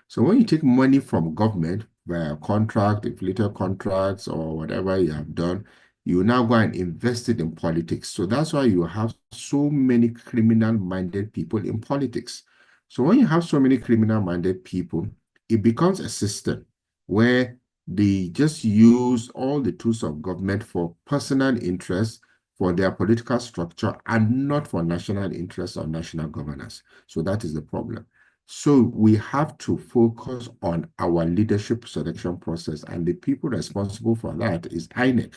So when you take money from government via contract, inflated contracts, or whatever you have done, you now go and invest it in politics. So that's why you have so many criminal-minded people in politics. So when you have so many criminal-minded people, it becomes a system where they just use all the tools of government for personal interests, for their political structure, and not for national interests or national governance. So that is the problem. So we have to focus on our leadership selection process, and the people responsible for that is INEC.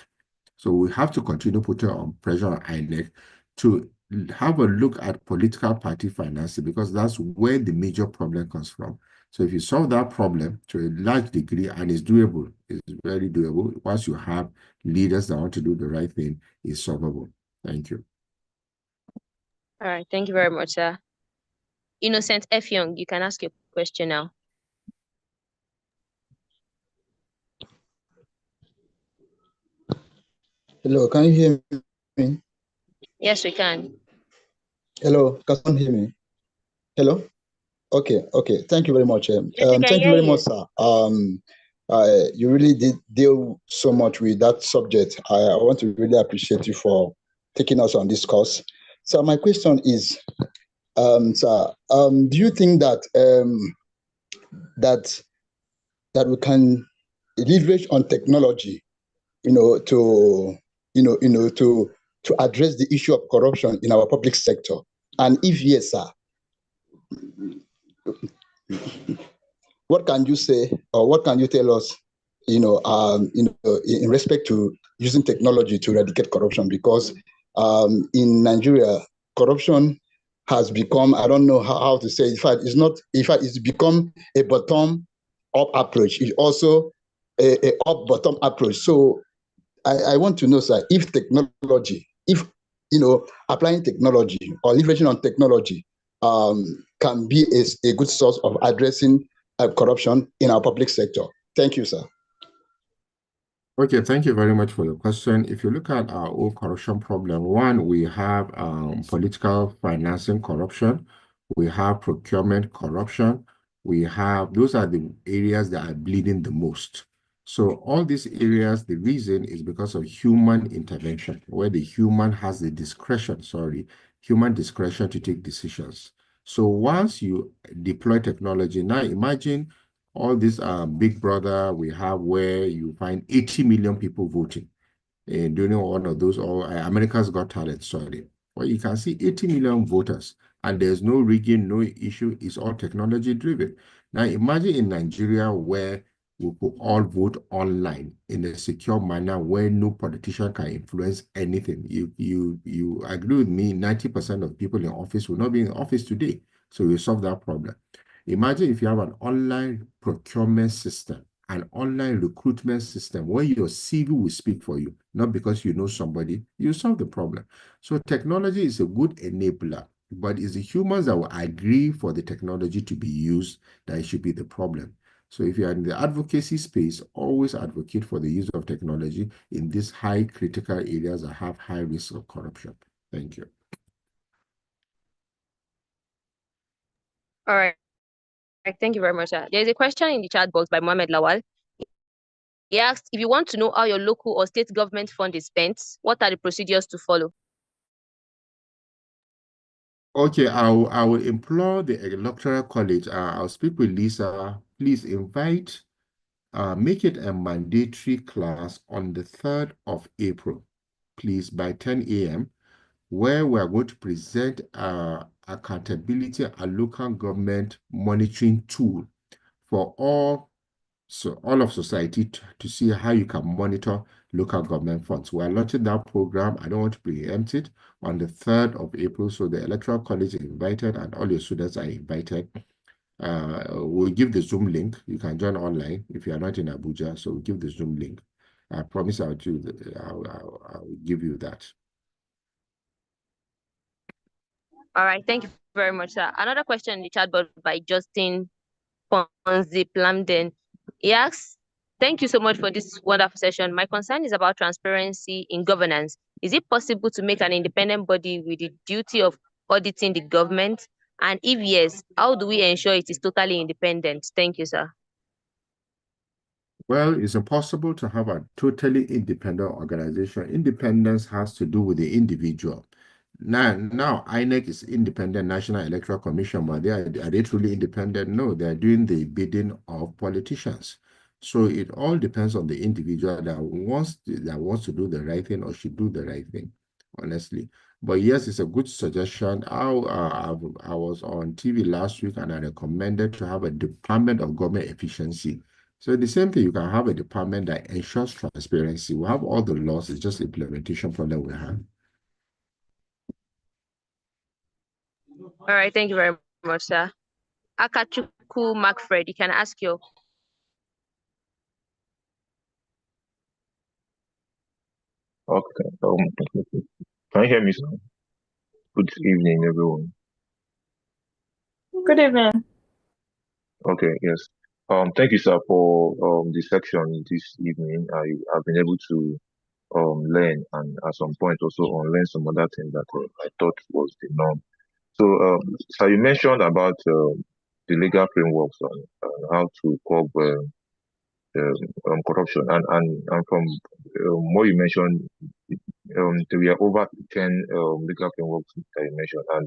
So we have to continue putting on pressure on INEC to have a look at political party financing, because that's where the major problem comes from. So if you solve that problem to a large degree, and it's doable, it's very doable, once you have leaders that want to do the right thing, it's solvable. Thank you. All right, thank you very much, sir. Innocent F. Young, you can ask your question now. Hello, can you hear me? Yes, we can. Hello, can someone hear me? Hello? Okay. Thank you very much. Yes, we can Thank you hear very you. much, sir. You really did deal so much with that subject. I want to really appreciate you for taking us on this course. So my question is, sir, do you think that that we can leverage on technology, to address the issue of corruption in our public sector? And if yes, sir, what can you say, or what can you tell us, in respect to using technology to eradicate corruption? Because in Nigeria, corruption has become, I don't know how to say it. In fact, it's become a bottom-up approach. It's also a up-bottom approach. So I want to know, sir, if applying technology or leveraging on technology can be a good source of addressing corruption in our public sector. Thank you, sir. Okay, thank you very much for the question. If you look at our own corruption problem, one, we have political financing corruption, we have procurement corruption, those are the areas that are bleeding the most. So all these areas, the reason is because of human intervention, where the human has the human discretion to take decisions. So once you deploy technology, now imagine all this big brother we have where you find 80 million people voting during one of those, or America's Got Talent, sorry, where you can see 80 million voters and there's no rigging, no issue, it's all technology driven. Now imagine in Nigeria where we could all vote online in a secure manner where no politician can influence anything. You agree with me, 90% of people in office will not be in office today. So we solve that problem. Imagine if you have an online procurement system, an online recruitment system where your CV will speak for you, not because you know somebody, you solve the problem. So technology is a good enabler, but it's the humans that will agree for the technology to be used that it should be the problem. So if you are in the advocacy space, always advocate for the use of technology in these high critical areas that have high risk of corruption. Thank you. All right. Thank you very much, sir. There is a question in the chat box by Mohamed Lawal. He asked, if you want to know how your local or state government fund is spent, what are the procedures to follow? Okay, I will implore the Electoral College. I'll speak with Lisa. Please make it a mandatory class on the 3rd of April, please, by 10 a.m., where we are going to present accountability and local government monitoring tool for all of society to see how you can monitor local government funds. We are launching that program. I don't want to preempt it on the 3rd of April. So the Electoral College is invited and all your students are invited. We'll give the Zoom link. You can join online if you are not in Abuja. So we'll give the Zoom link. I promise I'll give you that. All right. Thank you very much, sir. Another question in the chat box by Justin Ponzi Plamden. He asks, thank you so much for this wonderful session. My concern is about transparency in governance. Is it possible to make an independent body with the duty of auditing the government? And if yes, how do we ensure it is totally independent? Thank you, sir. Well, it's impossible to have a totally independent organization. Independence has to do with the individual. Now, INEC is independent, National Electoral Commission, but are they truly independent? No, they're doing the bidding of politicians. So it all depends on the individual that wants to do the right thing or should do the right thing, honestly. But yes, it's a good suggestion. I was on TV last week and I recommended to have a Department of Government Efficiency. So the same thing, you can have a department that ensures transparency. We have all the laws, it's just implementation problem we have. All right, thank you very much, sir. Akachuku Macfred, you can ask your. Okay. Can you hear me, sir? Good evening, everyone. Good evening. Okay, yes. Thank you, sir, for the section this evening. I've been able to learn and at some point also unlearn some other things that I thought was the norm. So, sir, you mentioned about the legal frameworks on how to curb corruption, and from what you mentioned, there are over 10 legal frameworks that you mentioned, and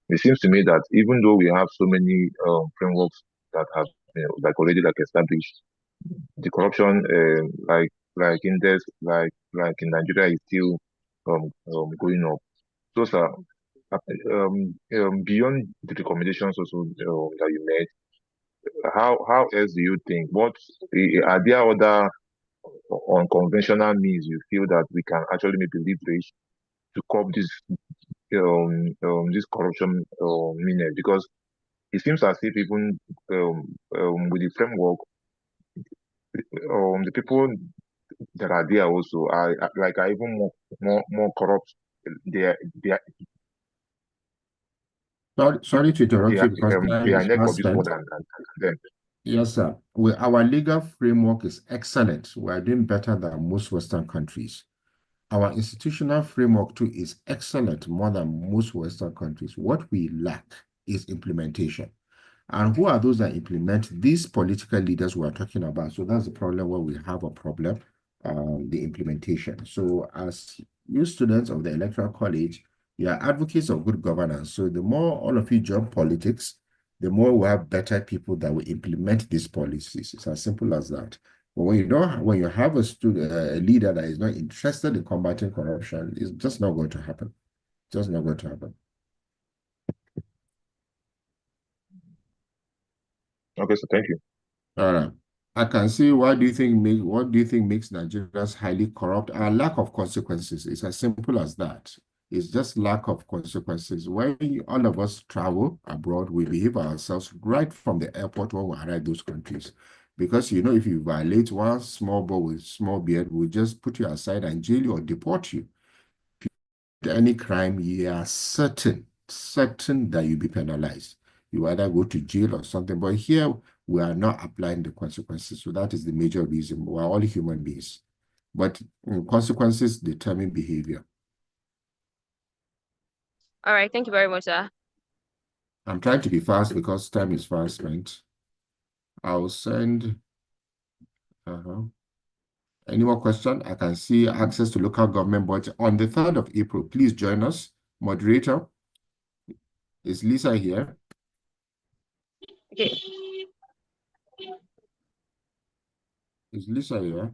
it seems to me that even though we have so many frameworks that have like already like established, the corruption like index like in Nigeria is still going up. So sir, beyond the recommendations also that you made, how else do you think? What are there other unconventional means you feel that we can actually maybe leverage to curb this corruption menace? Because it seems as if even with the framework, the people that are there also are even more corrupt. They are Sorry to they interrupt are you because they time are is neck of fast this world spent. and them. Yes, sir. Our legal framework is excellent. We are doing better than most Western countries. Our institutional framework too is excellent, more than most Western countries. What we lack is implementation. And who are those that implement these political leaders we are talking about? So that's the problem where we have a problem, the implementation. So as you students of the Electoral College, you are advocates of good governance. So the more all of you join politics, the more we have better people that will implement these policies. It's as simple as that. But when you have a student, a leader that is not interested in combating corruption, it's just not going to happen. Just not going to happen. Okay, so thank you. All right. I can see what do you think makes Nigerians highly corrupt? Our lack of consequences. It's as simple as that. It's just lack of consequences. When all of us travel abroad, we behave ourselves right from the airport when we arrive those countries. Because if you violate one small boy with small beard, we just put you aside and jail you or deport you. Any crime, you are certain that you'll be penalized. You either go to jail or something. But here, we are not applying the consequences. So that is the major reason. We're all human beings. But consequences determine behavior. All right. Thank you very much, sir. I'm trying to be fast because time is fast spent. I'll send. Any more question? I can see access to local government budget on the 3rd of April. Please join us. Moderator, is Lisa here? Okay. Is Lisa here?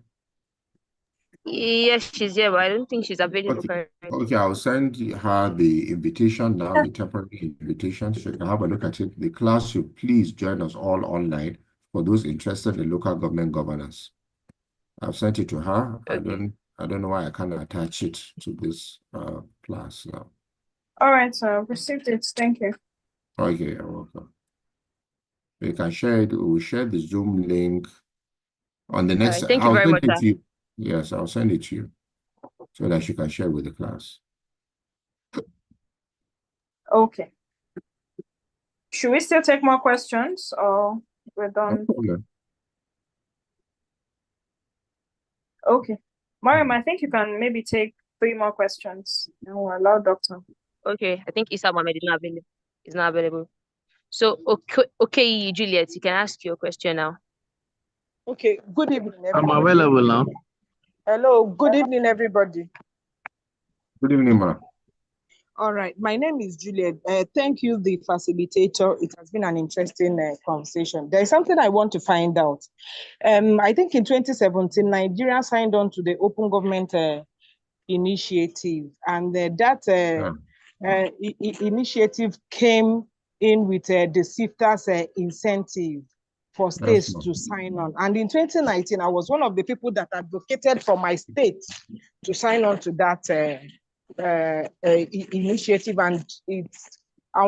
Yes, she's here, but I don't think she's available Okay. currently. Okay, I'll send her the invitation now, the temporary invitation, so you can have a look at it. The class should please join us all online for those interested in local government governance. I've sent it to her. Okay. I don't know why I can't attach it to this class now. All right, sir. Received it. Thank you. Okay, you're welcome. You can share it. We'll share the Zoom link on the All next. right. Thank you I'll very send much, it sir. to you. Yes, I'll send it to you so that you can share with the class. Okay. Should we still take more questions or we're No done? problem. Okay. Mariam, I think you can maybe take 3 more questions and we'll allow Doctor. Okay. I think Isa Mohammed is not available. Is not available. So, okay, Juliet, you can ask your question now. Okay, good evening, I'm everybody. available now. Hello, good evening, everybody. Good evening, ma. All right, my name is Juliet. Thank you, the facilitator. It has been an interesting conversation. There is something I want to find out. I think in 2017, Nigeria signed on to the Open Government Initiative, and that initiative came in with the SIFTA's incentive for Yes, states ma'am. to sign on. And in 2019, I was one of the people that advocated for my state to sign on to that initiative, and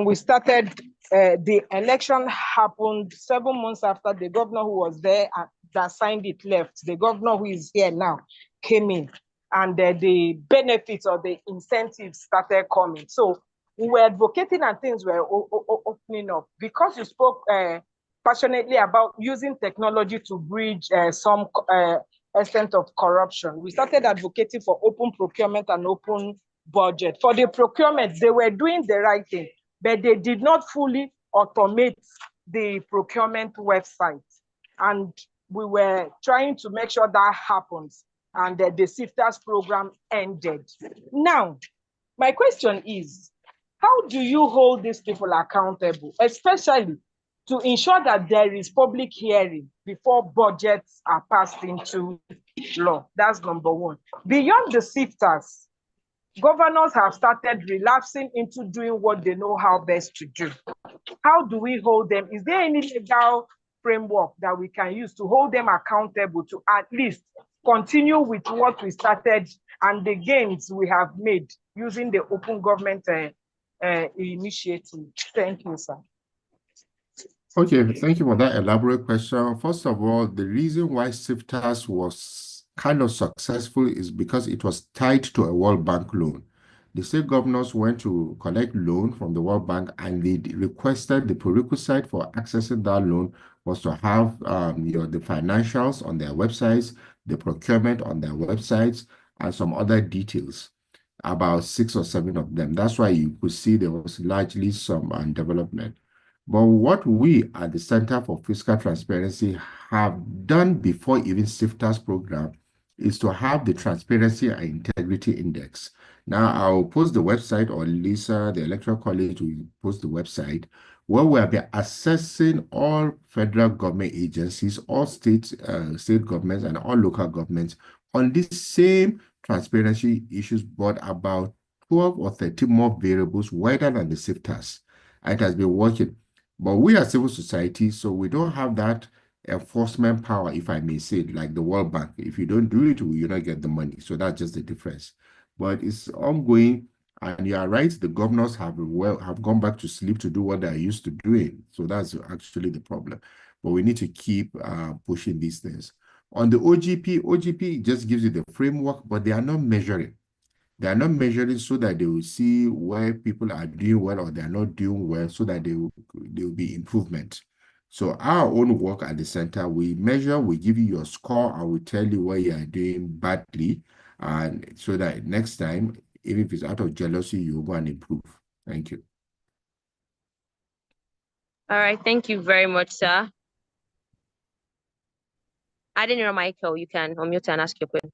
we started. The election happened 7 months after the governor who was there that signed it left. The governor who is here now came in, and the benefits or the incentives started coming. So we were advocating and things were opening up. Because you spoke passionately about using technology to bridge some extent of corruption, we started advocating for open procurement and open budget. For the procurement, they were doing the right thing, but they did not fully automate the procurement website. And we were trying to make sure that happens, and the SIFTAS program ended. Now, my question is, how do you hold these people accountable, especially to ensure that there is public hearing before budgets are passed into law. That's number one. Beyond the sifters, governors have started relapsing into doing what they know how best to do. How do we hold them? Is there any legal framework that we can use to hold them accountable to at least continue with what we started and the gains we have made using the open government initiative? Thank you, sir. Okay, thank you for that elaborate question. First of all, the reason why SIFTAS was kind of successful is because it was tied to a World Bank loan. The state governors went to collect loan from the World Bank, and they requested the prerequisite for accessing that loan was to have the financials on their websites, the procurement on their websites, and some other details, about 6 or 7 of them. That's why you could see there was largely some development. But what we at the Center for Fiscal Transparency have done before even SIFTA's program is to have the Transparency and Integrity Index. Now, I'll post the website, or Lisa, the Electoral College, will post the website, where we have been assessing all federal government agencies, all state governments, and all local governments on this same transparency issues, but about 12 or 13 more variables wider than the SIFTAs. It has been working. But we are civil society, so we don't have that enforcement power, if I may say, like the World Bank. If you don't do it, you don't get the money. So that's just the difference. But it's ongoing, and you are right, the governors have gone back to sleep to do what they are used to doing. So that's actually the problem. But we need to keep pushing these things. On the OGP just gives you the framework, but they are not measuring. They are not measuring so that they will see where people are doing well or they are not doing well, so that there will be improvement. So our own work at the center, we measure, we give you your score, and we tell you where you are doing badly, and so that next time, even if it's out of jealousy, you will go and improve. Thank you. All right, thank you very much, sir. Adenira Michael, you can unmute and ask your question.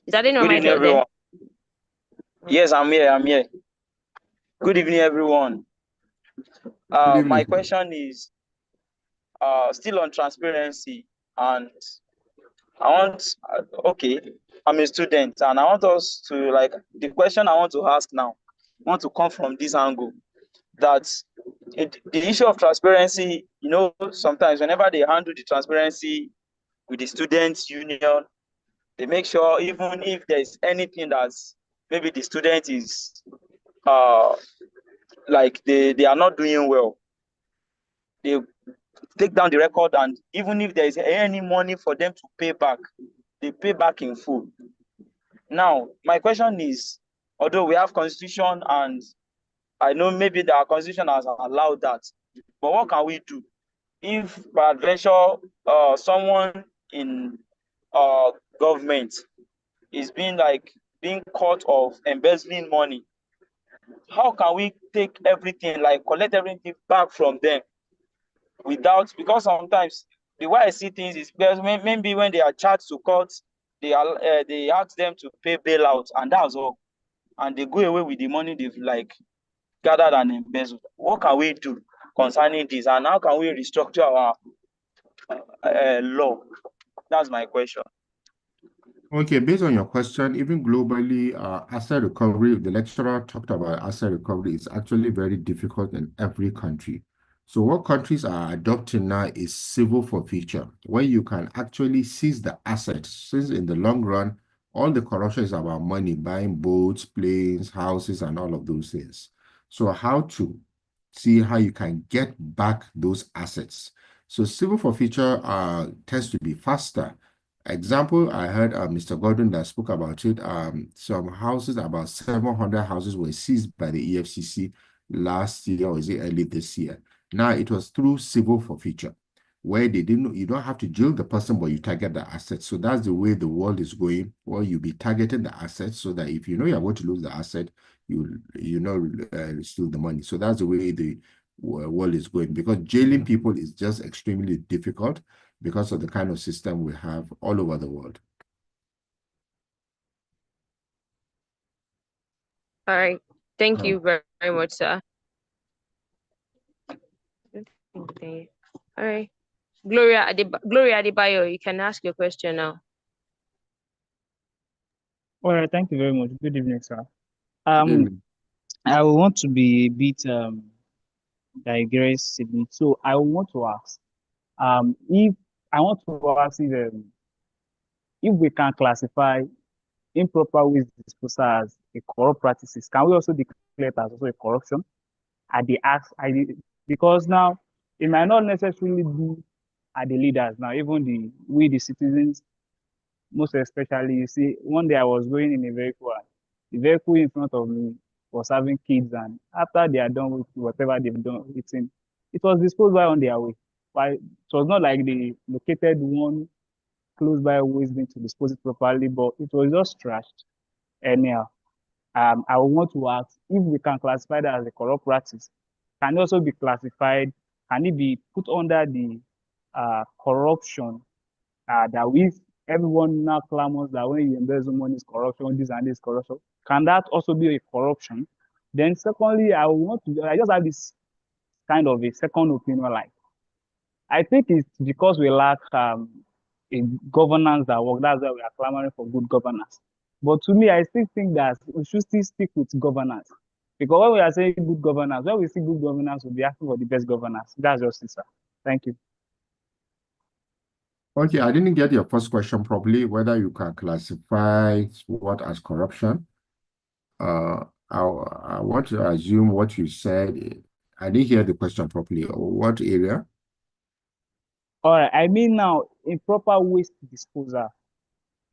Is Adenira Good evening, Michael there? everyone. Yes, I'm here. Good evening, everyone. Good evening. My question is still on transparency, and I'm a student, and I want us to, like, the question I want to ask now, want to come from this angle, that the issue of transparency, sometimes whenever they handle the transparency with the students' union, they make sure even if there's anything that's maybe the student is like they are not doing well, they take down the record, and even if there is any money for them to pay back, they pay back in full. Now, my question is, although we have constitution, and I know maybe our constitution has allowed that, but what can we do if by adventure someone in government is being caught of embezzling money? How can we take everything, like collect everything back from them without, because sometimes the way I see things is because maybe when they are charged to court, they ask them to pay bailout, and that's all, and they go away with the money they've gathered and embezzled. What can we do concerning this, and how can we restructure our law? That's my question. Okay, based on your question, even globally, asset recovery, the lecturer talked about asset recovery, is actually very difficult in every country. So what countries are adopting now is civil forfeiture, where you can actually seize the assets, since in the long run, all the corruption is about money, buying boats, planes, houses, and all of those things. So how to see how you can get back those assets. So civil forfeiture tends to be faster. Example, I heard Mr. Gordon that spoke about it. Some houses, about 700 houses, were seized by the EFCC last year, or is it early this year? Now, it was through civil forfeiture, where you don't have to jail the person, but you target the assets. So that's the way the world is going, where you'll be targeting the assets, so that if you know you're going to lose the asset, you steal the money. So that's the way the world is going, because jailing people is just extremely difficult because of the kind of system we have all over the world. All right. Thank Uh, you very much, sir. Okay. All right. Gloria Adebayo, you can ask your question now. All right, thank you very much. Good evening, sir. good evening. I want to be a bit digress a bit. So I want to ask, if if we can classify improper waste disposal as a corrupt practices, can we also declare it as also a corruption at the ask because now it might not necessarily be at the leaders now, even the citizens, most especially, you see, one day I was going in a vehicle, and the vehicle in front of me was having kids, and after they are done with whatever they've done eating, it was disposed by on their way. But it was not like they located one close by waste bin to dispose it properly, but it was just trashed anyhow. I want to ask if we can classify that as a corrupt practice. Can it also be classified? Can it be put under the corruption that we everyone now clamors that when you embezzle money is corruption, this and this corruption. Can that also be a corruption? Then secondly, I just have this kind of a second opinion. Like I think it's because we lack a governance that works. That's why we are clamoring for good governance. But to me, I still think that we should still stick with governance. Because when we are saying good governance, when we see good governance, we'll be asking for the best governance. That's just it, sir. Thank you. Okay, I didn't get your first question properly, whether you can classify what as corruption. I want to assume what you said. I didn't hear the question properly. What area? All right. I mean now, improper waste disposal.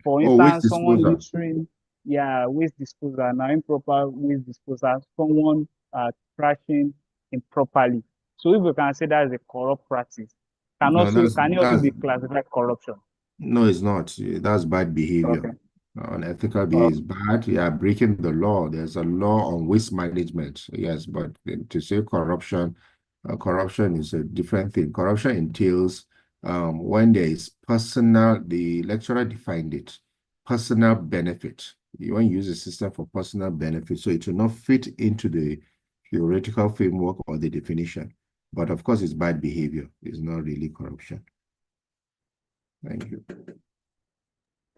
For Oh, waste instance, someone disposal. littering, yeah, waste disposal. Now, improper waste disposal. Someone trashing improperly. So if we can say that is a corrupt practice, No, can it also be classified corruption? no, it's not. That's bad behavior. Okay. Unethical behavior is bad. You are breaking the law. There's a law on waste management. Yes, but to say corruption, corruption is a different thing. Corruption entails when there is personal, the lecturer defined it, personal benefit. You want to use a system for personal benefit, so it will not fit into the theoretical framework or the definition. But of course, it's bad behavior. It's not really corruption. Thank you.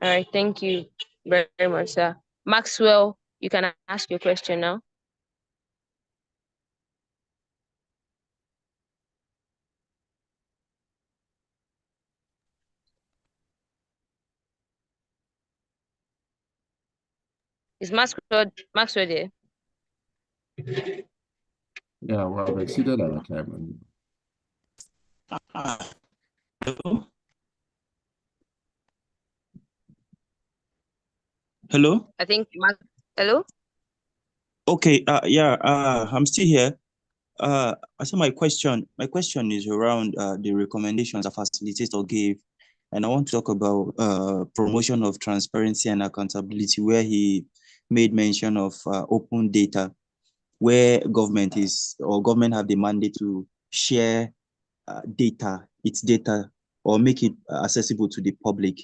All right. Thank you very much, sir. Maxwell, you can ask your question now. Is Maxwell there? Yeah, well, I've exceeded our time. Hello? Hello? I think hello? Okay, I'm still here. I said my question is around the recommendations a facilitator gave, and I want to talk about promotion of transparency and accountability, where he made mention of open data, where government have the mandate to share its data, or make it accessible to the public.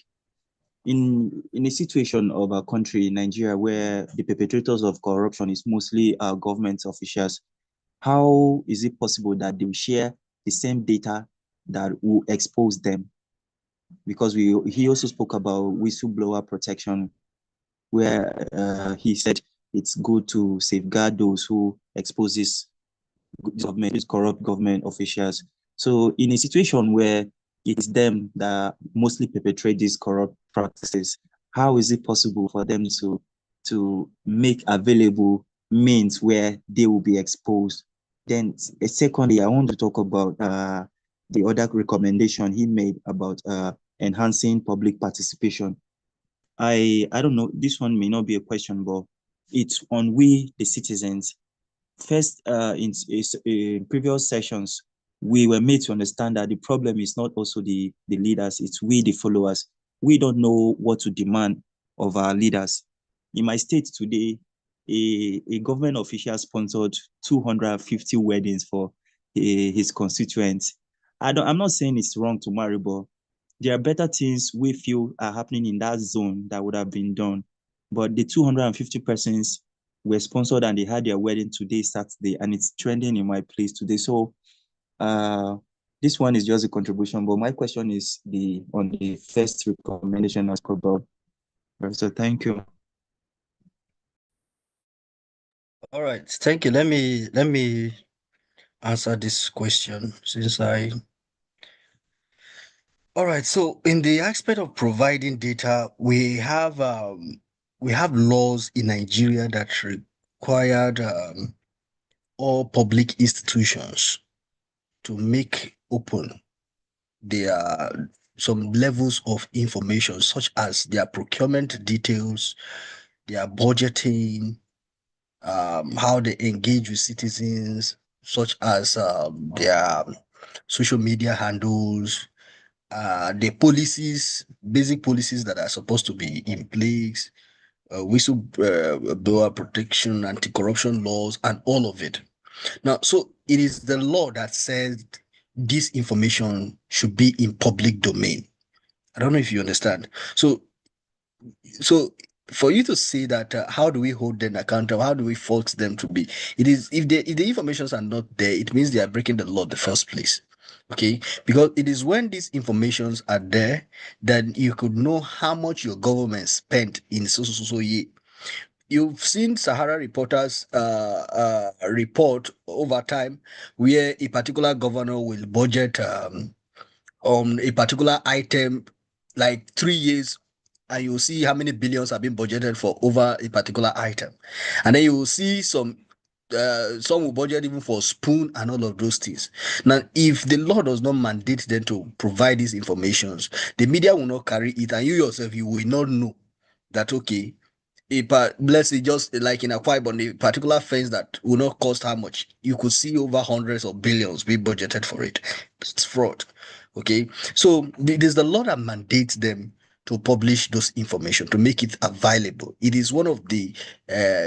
In a situation of a country, Nigeria, where the perpetrators of corruption is mostly government officials, how is it possible that they will share the same data that will expose them? Because he also spoke about whistleblower protection, where he said it's good to safeguard those who expose these corrupt government officials. So in a situation where it's them that mostly perpetrate these corrupt practices, how is it possible for them to make available means where they will be exposed? Then secondly, I want to talk about the other recommendation he made about enhancing public participation. I don't know, this one may not be a question, but it's on we, the citizens. First, in previous sessions, we were made to understand that the problem is not also the leaders, it's we, the followers. We don't know what to demand of our leaders. In my state today, a government official sponsored 250 weddings for his constituents. I'm not saying it's wrong to marry, but there are better things we feel are happening in that zone that would have been done. But the 250 persons were sponsored and they had their wedding today, Saturday, and it's trending in my place today. So this one is just a contribution, but my question is on the first recommendation as about. So thank you. All right, thank you. Let me answer this question since I. All right, so in the aspect of providing data, we have laws in Nigeria that required all public institutions to make open their some levels of information, such as their procurement details, their budgeting, how they engage with citizens, such as their social media handles, the policies, basic policies that are supposed to be in place, whistleblower protection, anti-corruption laws, and all of it. Now, so it is the law that says this information should be in public domain. I don't know if you understand. So for you to say that, how do we hold them accountable? How do we force them to be? It is if the informations are not there, it means they are breaking the law in the first place. Okay, because it is when these informations are there that you could know how much your government spent in so year. You've seen Sahara reporters report over time where a particular governor will budget on a particular item like 3 years, and you'll see how many billions have been budgeted for over a particular item. And then you will see some will budget even for spoon and all of those things. Now, if the law does not mandate them to provide these informations, the media will not carry it, and you yourself, you will not know that, okay, let's say just like in a Akwa Ibom, a particular fence that will not cost how much, you could see over hundreds of billions be budgeted for it. It's fraud. Okay, so it is the law that mandates them to publish those information, to make it available. It is one of the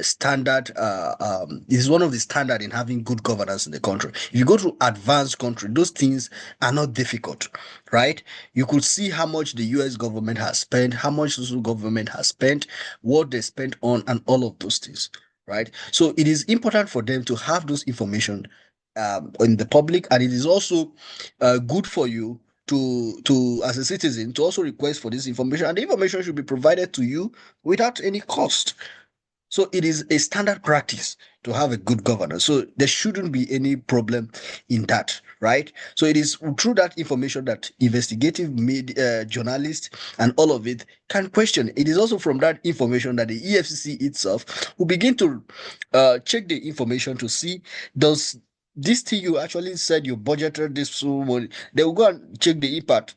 standard. It is one of the standard in having good governance in the country. If you go to advanced country, those things are not difficult, right? You could see how much the U.S. government has spent, how much the government has spent, what they spent on, and all of those things, right? So it is important for them to have those information in the public, and it is also good for you to as a citizen to also request for this information, and the information should be provided to you without any cost. So it is a standard practice to have a good governance. So there shouldn't be any problem in that, right? So it is through that information that investigative media, journalists and all of it can question. It is also from that information that the EFCC itself will begin to check the information to see, does this thing you actually said you budgeted this so money, they will go and check the impact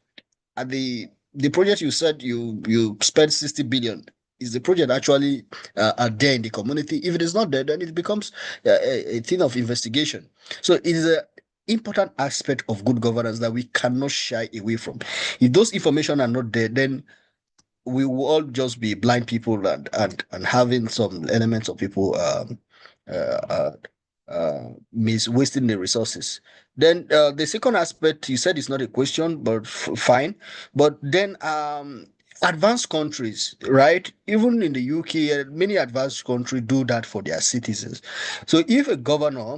at the project you said you spent 60 billion. Is the project actually are there in the community? If it is not there, then it becomes a thing of investigation. So it is a important aspect of good governance that we cannot shy away from. If those information are not there, then we will all just be blind people and having some elements of people uh, wasting the resources. Then the second aspect, you said it's not a question, but fine. But then advanced countries, right? Even in the UK, many advanced countries do that for their citizens. So if a governor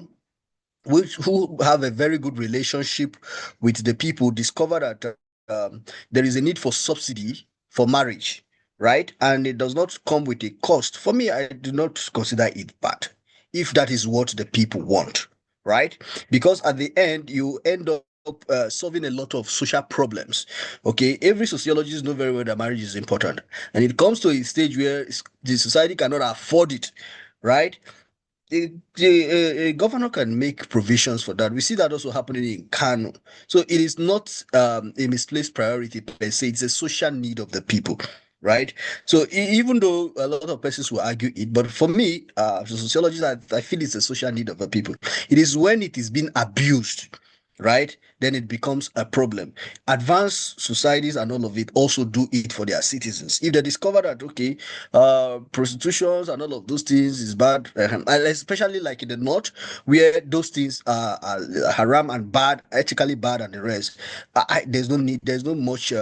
who have a very good relationship with the people discover that there is a need for subsidy for marriage, right? And it does not come with a cost. For me, I do not consider it bad if that is what the people want, right? Because at the end, you end up solving a lot of social problems. Okay, every sociologist know very well that marriage is important, and it comes to a stage where the society cannot afford it, right? A governor can make provisions for that. We see that also happening in Kano. So it is not a misplaced priority per se, it's a social need of the people, right? So even though a lot of persons will argue it, but for me, as a sociologist, I feel it's a social need of the people. It is when it is being abused, right? Then it becomes a problem. Advanced societies and all of it also do it for their citizens. If they discover that, okay, prostitutions and all of those things is bad, and especially like in the north, where those things are haram and bad, ethically bad, and the rest, there's no much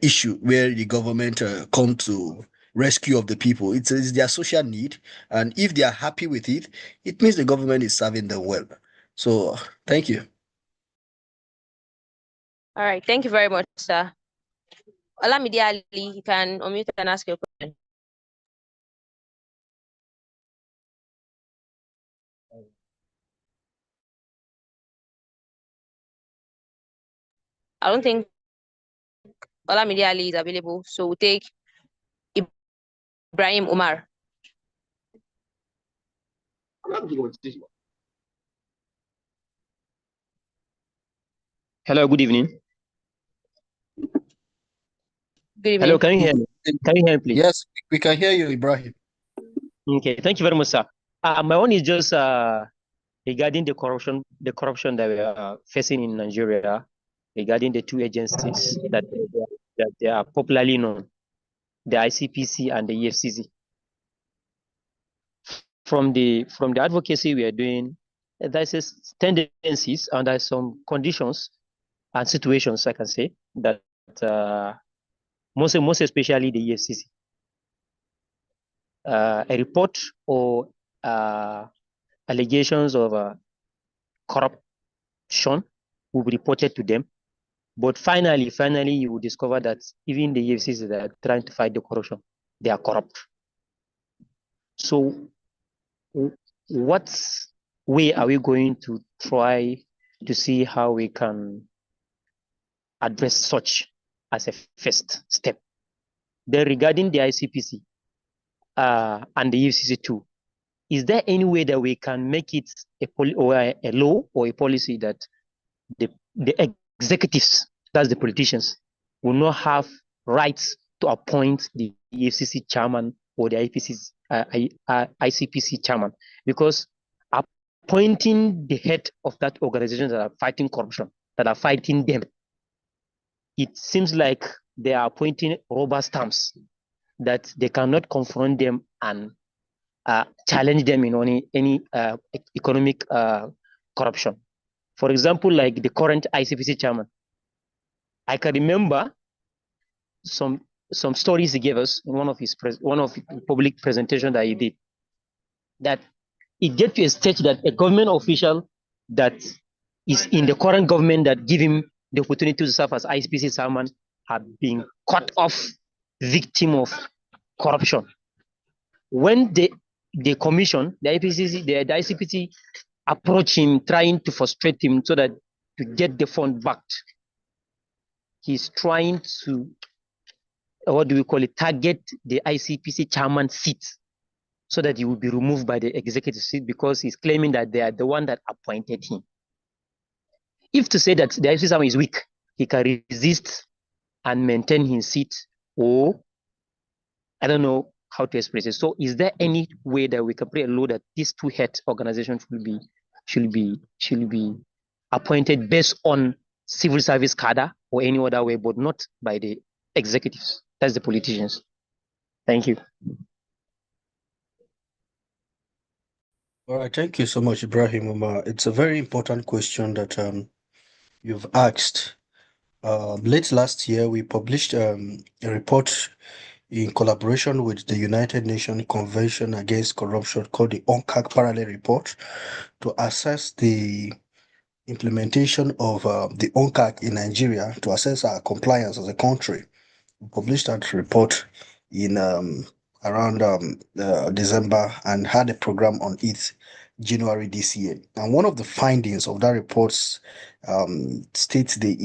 issue where the government come to rescue of the people. It's their social need, and if they are happy with it, it means the government is serving them well. So thank you. All right. Thank you very much, sir. Olamide Ali, you can unmute and ask your question. I don't think Olamide Ali is available, so we'll take Ibrahim Umar. Hello, good evening. Good Hello, evening. can you hear me? Can you hear me, please? Yes, we can hear you, Ibrahim. Okay, thank you very much, sir. My own is just regarding the corruption that we are facing in Nigeria, regarding the two agencies that they are popularly known, the ICPC and the EFCC. From the advocacy we are doing, there's tendencies and there's some conditions and situations, I can say, that most especially the EFCC. A report or allegations of corruption will be reported to them. But finally, you will discover that even the EFCC that are trying to fight the corruption, they are corrupt. So what way are we going to try to see how we can address such as a first step? Then regarding the ICPC and the EFCC too, is there any way that we can make it a law or a policy that the executives, that's the politicians, will not have rights to appoint the EFCC chairman or the ICPC chairman? Because appointing the head of that organization that are fighting corruption, that are fighting them, it seems like they are appointing rubber stamps that they cannot confront them and challenge them in any economic corruption. For example, like the current ICPC chairman, I can remember some stories he gave us in one of the public presentation that he did, that it get to a stage that a government official that is in the current government that give him the opportunity to serve as ICPC chairman have been cut off, victim of corruption. When the commission, the ICPC approach him, trying to frustrate him so that to get the fund back, he's trying to, what do we call it, target the ICPC chairman seat so that he will be removed by the executive seat, because he's claiming that they are the one that appointed him. If to say that the ICPC chairman is weak, he can resist and maintain his seat, or I don't know how to express it. So is there any way that we can create a law that these two head organizations should be appointed based on civil service cadre or any other way, but not by the executives? That's the politicians. Thank you. All right, thank you so much, Ibrahim Umar. It's a very important question that you've asked. Late last year, we published a report in collaboration with the United Nations Convention Against Corruption called the UNCAC Parallel Report to assess the implementation of the UNCAC in Nigeria, to assess our compliance as a country. We published that report in around December and had a program on it January this year. And one of the findings of that report states the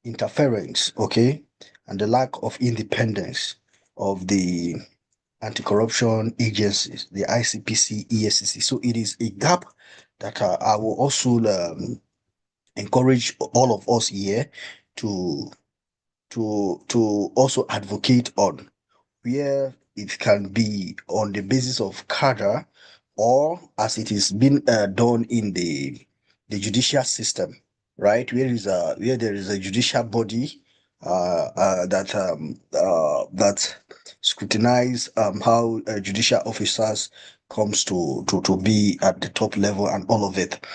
interference, okay, and the lack of independence of the anti-corruption agencies, the ICPC, EFCC. So it is a gap that I will also encourage all of us here to also advocate on, where it can be on the basis of cadre, or as it is being done in the judicial system, right? Where there is a judicial body that scrutinize how judicial officers comes to be at the top level and all of it.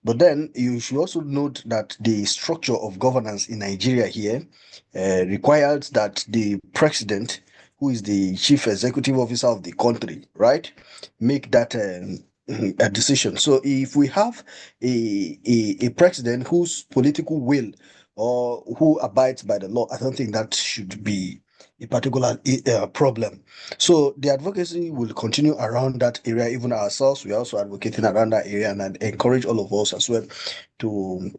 But then you should also note that the structure of governance in Nigeria here requires that the president who is the chief executive officer of the country, right, make that a decision. So if we have a president whose political will or who abides by the law, I don't think that should be a particular problem. So the advocacy will continue around that area. Even ourselves, we are also advocating around that area, and I encourage all of us as well to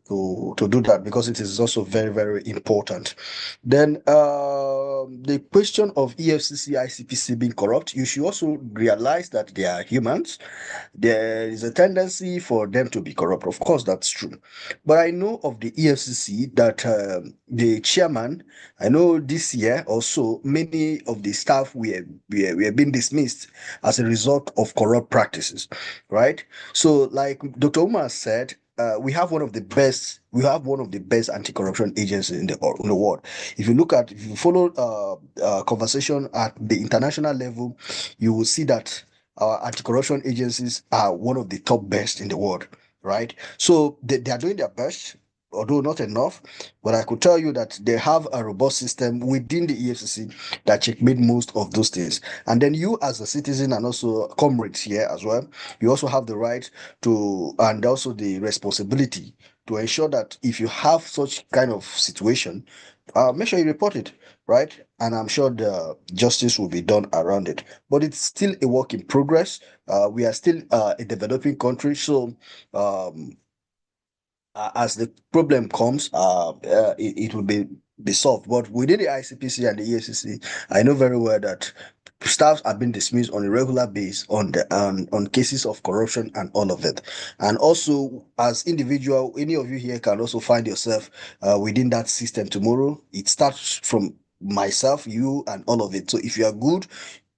do that, because it is also very, very important. Then the question of EFCC, ICPC being corrupt, you should also realize that they are humans. There is a tendency for them to be corrupt. Of course, that's true. But I know of the EFCC that the chairman, I know this year also, many of the staff were being dismissed as a result of corrupt practices, right? So, like Dr. Umar said, we have one of the best anti-corruption agencies in the world. If you follow conversation at the international level, you will see that our anti-corruption agencies are one of the top best in the world, right? So they are doing their best, although not enough. But I could tell you that they have a robust system within the EFCC that checkmate most of those things. And then you, as a citizen and also comrades here as well, you also have the right to, and also the responsibility to ensure that if you have such kind of situation, make sure you report it, right? And I'm sure the justice will be done around it. But it's still a work in progress. We are still a developing country, so as the problem comes, it will be solved. But within the ICPC and the EFCC, I know very well that staffs are being dismissed on a regular basis on cases of corruption and all of it. And also, as individual, any of you here can also find yourself within that system tomorrow. It starts from myself, you, and all of it. So if you are good,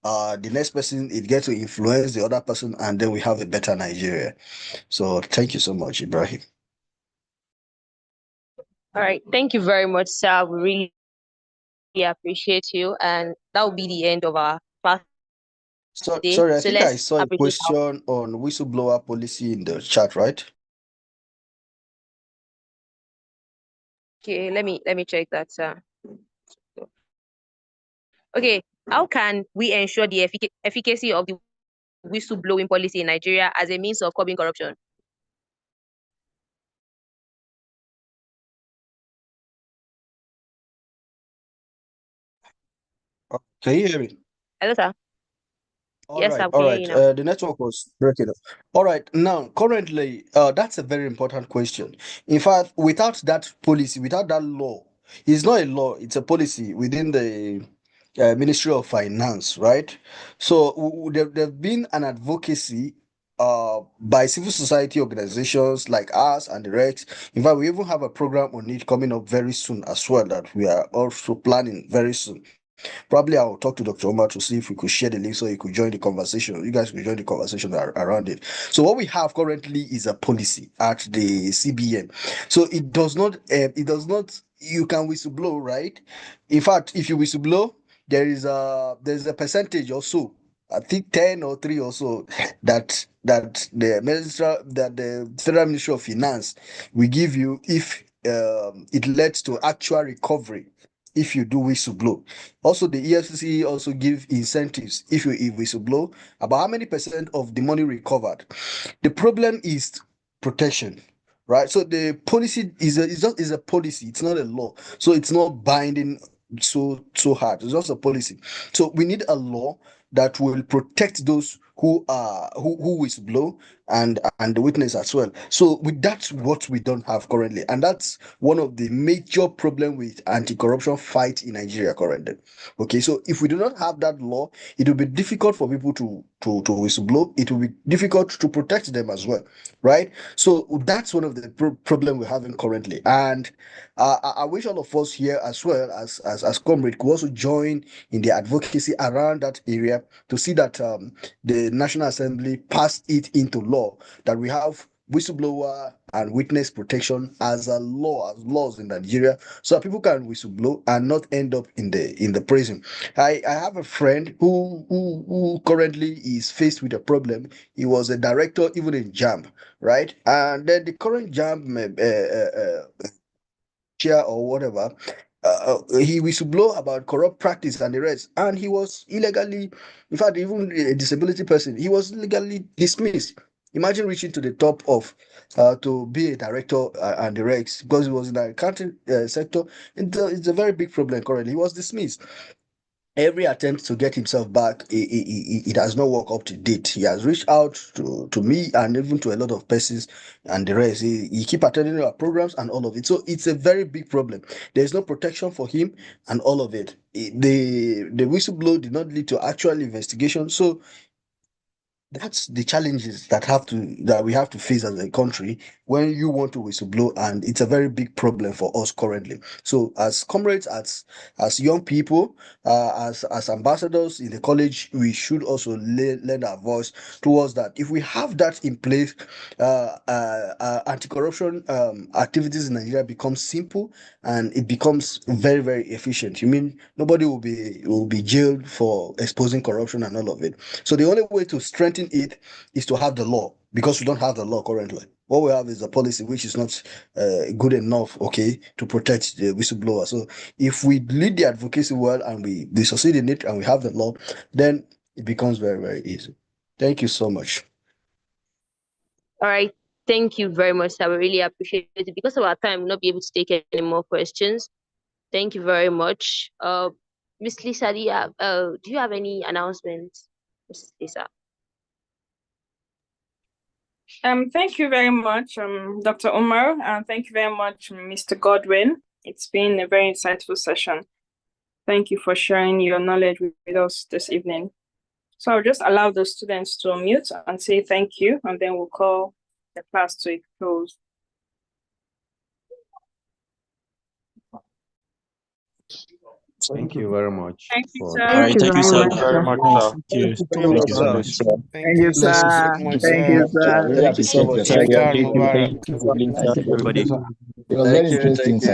the next person, it gets to influence the other person, and then we have a better Nigeria. So thank you so much, Ibrahim. All right. Thank you very much, sir. We really appreciate you. And that will be the end of our class today. Sorry, I So think I let's saw a appreciate our question on whistleblower policy in the chat, right? okay, let me check that, sir. Okay, how can we ensure the efficacy of the whistleblowing policy in Nigeria as a means of curbing corruption? Can you hear me? Hello, sir. All Yes, right, sir, we all can hear right. you now. The network was breaking up. All right, now currently, that's a very important question. In fact, without that policy, without that law, it's not a law; it's a policy within the Ministry of Finance, right? So there've been an advocacy by civil society organizations like us and the Rex. In fact, we even have a program on it coming up very soon as well that we are also planning very soon. Probably I'll talk to Dr. Omar to see if we could share the link so you could join the conversation. You guys could join the conversation around it. So what we have currently is a policy at the CBN. So you can whistleblow, right? In fact, if you whistleblow, there's a percentage also. I think 10 or 3 or so that the Federal Ministry of Finance will give you if it leads to actual recovery if you do whistleblow. Also, the EFCC also give incentives if you whistleblow. About how many percent of the money recovered? The problem is protection, right? So the policy is a policy. It's not a law. So it's not binding so hard. It's just a policy. So we need a law that will protect those who whistleblow and the witness as well. So with that's what we don't have currently, and that's one of the major problem with anti-corruption fight in Nigeria currently. Okay, so if we do not have that law, it will be difficult for people to whistleblow. It will be difficult to protect them as well, right? So that's one of the problem we're having currently, and I wish all of us here as well as comrade could also join in the advocacy around that area to see that the National Assembly passed it into law that we have whistleblower and witness protection as a law, as laws in Nigeria, so that people can whistleblow and not end up in the prison. I have a friend who currently is faced with a problem. He was a director even in JAMB, right? And then the current JAMB chair or whatever he whistleblow about corrupt practice and the rest, and he was illegally, in fact, even a disability person, he was legally dismissed. Imagine reaching to the top of to be a director and the rest, because he was in the accounting sector. It's a very big problem currently. He was dismissed. Every attempt to get himself back, it has not worked up to date. He has reached out to me and even to a lot of persons and the rest. He keep attending our programs and all of it. So it's a very big problem. There's no protection for him and all of it. The whistleblower did not lead to actual investigation. So that's the challenges that we have to face as a country when you want to whistleblow, and it's a very big problem for us currently. So as comrades, as young people, as ambassadors in the college, we should also lend our voice towards that. If we have that in place, anti-corruption activities in Nigeria become simple and it becomes very, very efficient. You mean nobody will be jailed for exposing corruption and all of it. So the only way to strengthen it is to have the law, because we don't have the law currently. What we have is a policy which is not good enough, okay, to protect the whistleblower. So if we lead the advocacy well and we succeed in it and we have the law, then it becomes very, very easy. Thank you so much. All right. Thank you very much, sir. We really appreciate it. Because of our time, we'll not be able to take any more questions. Thank you very much. Miss Lisa, do you have any announcements? Miss Lisa. Thank you very much, Dr. Umar, and thank you very much, Mr. Godwin. It's been a very insightful session. Thank you for sharing your knowledge with us this evening. So I'll just allow the students to unmute and say thank you, and then we'll call the class to a close. Thank you very much. Thank you, for sir. All right, thank you, sir. Thank you very much, sir. Thank you. Thank you so much, Thank sir. you. Thank you, sir. Thank you, sir. Really Thank you so appreciate much. it. Thank you. Iftar Thank you. Mubarak. Thank you for being Thank you. everybody. It was very interesting, sir.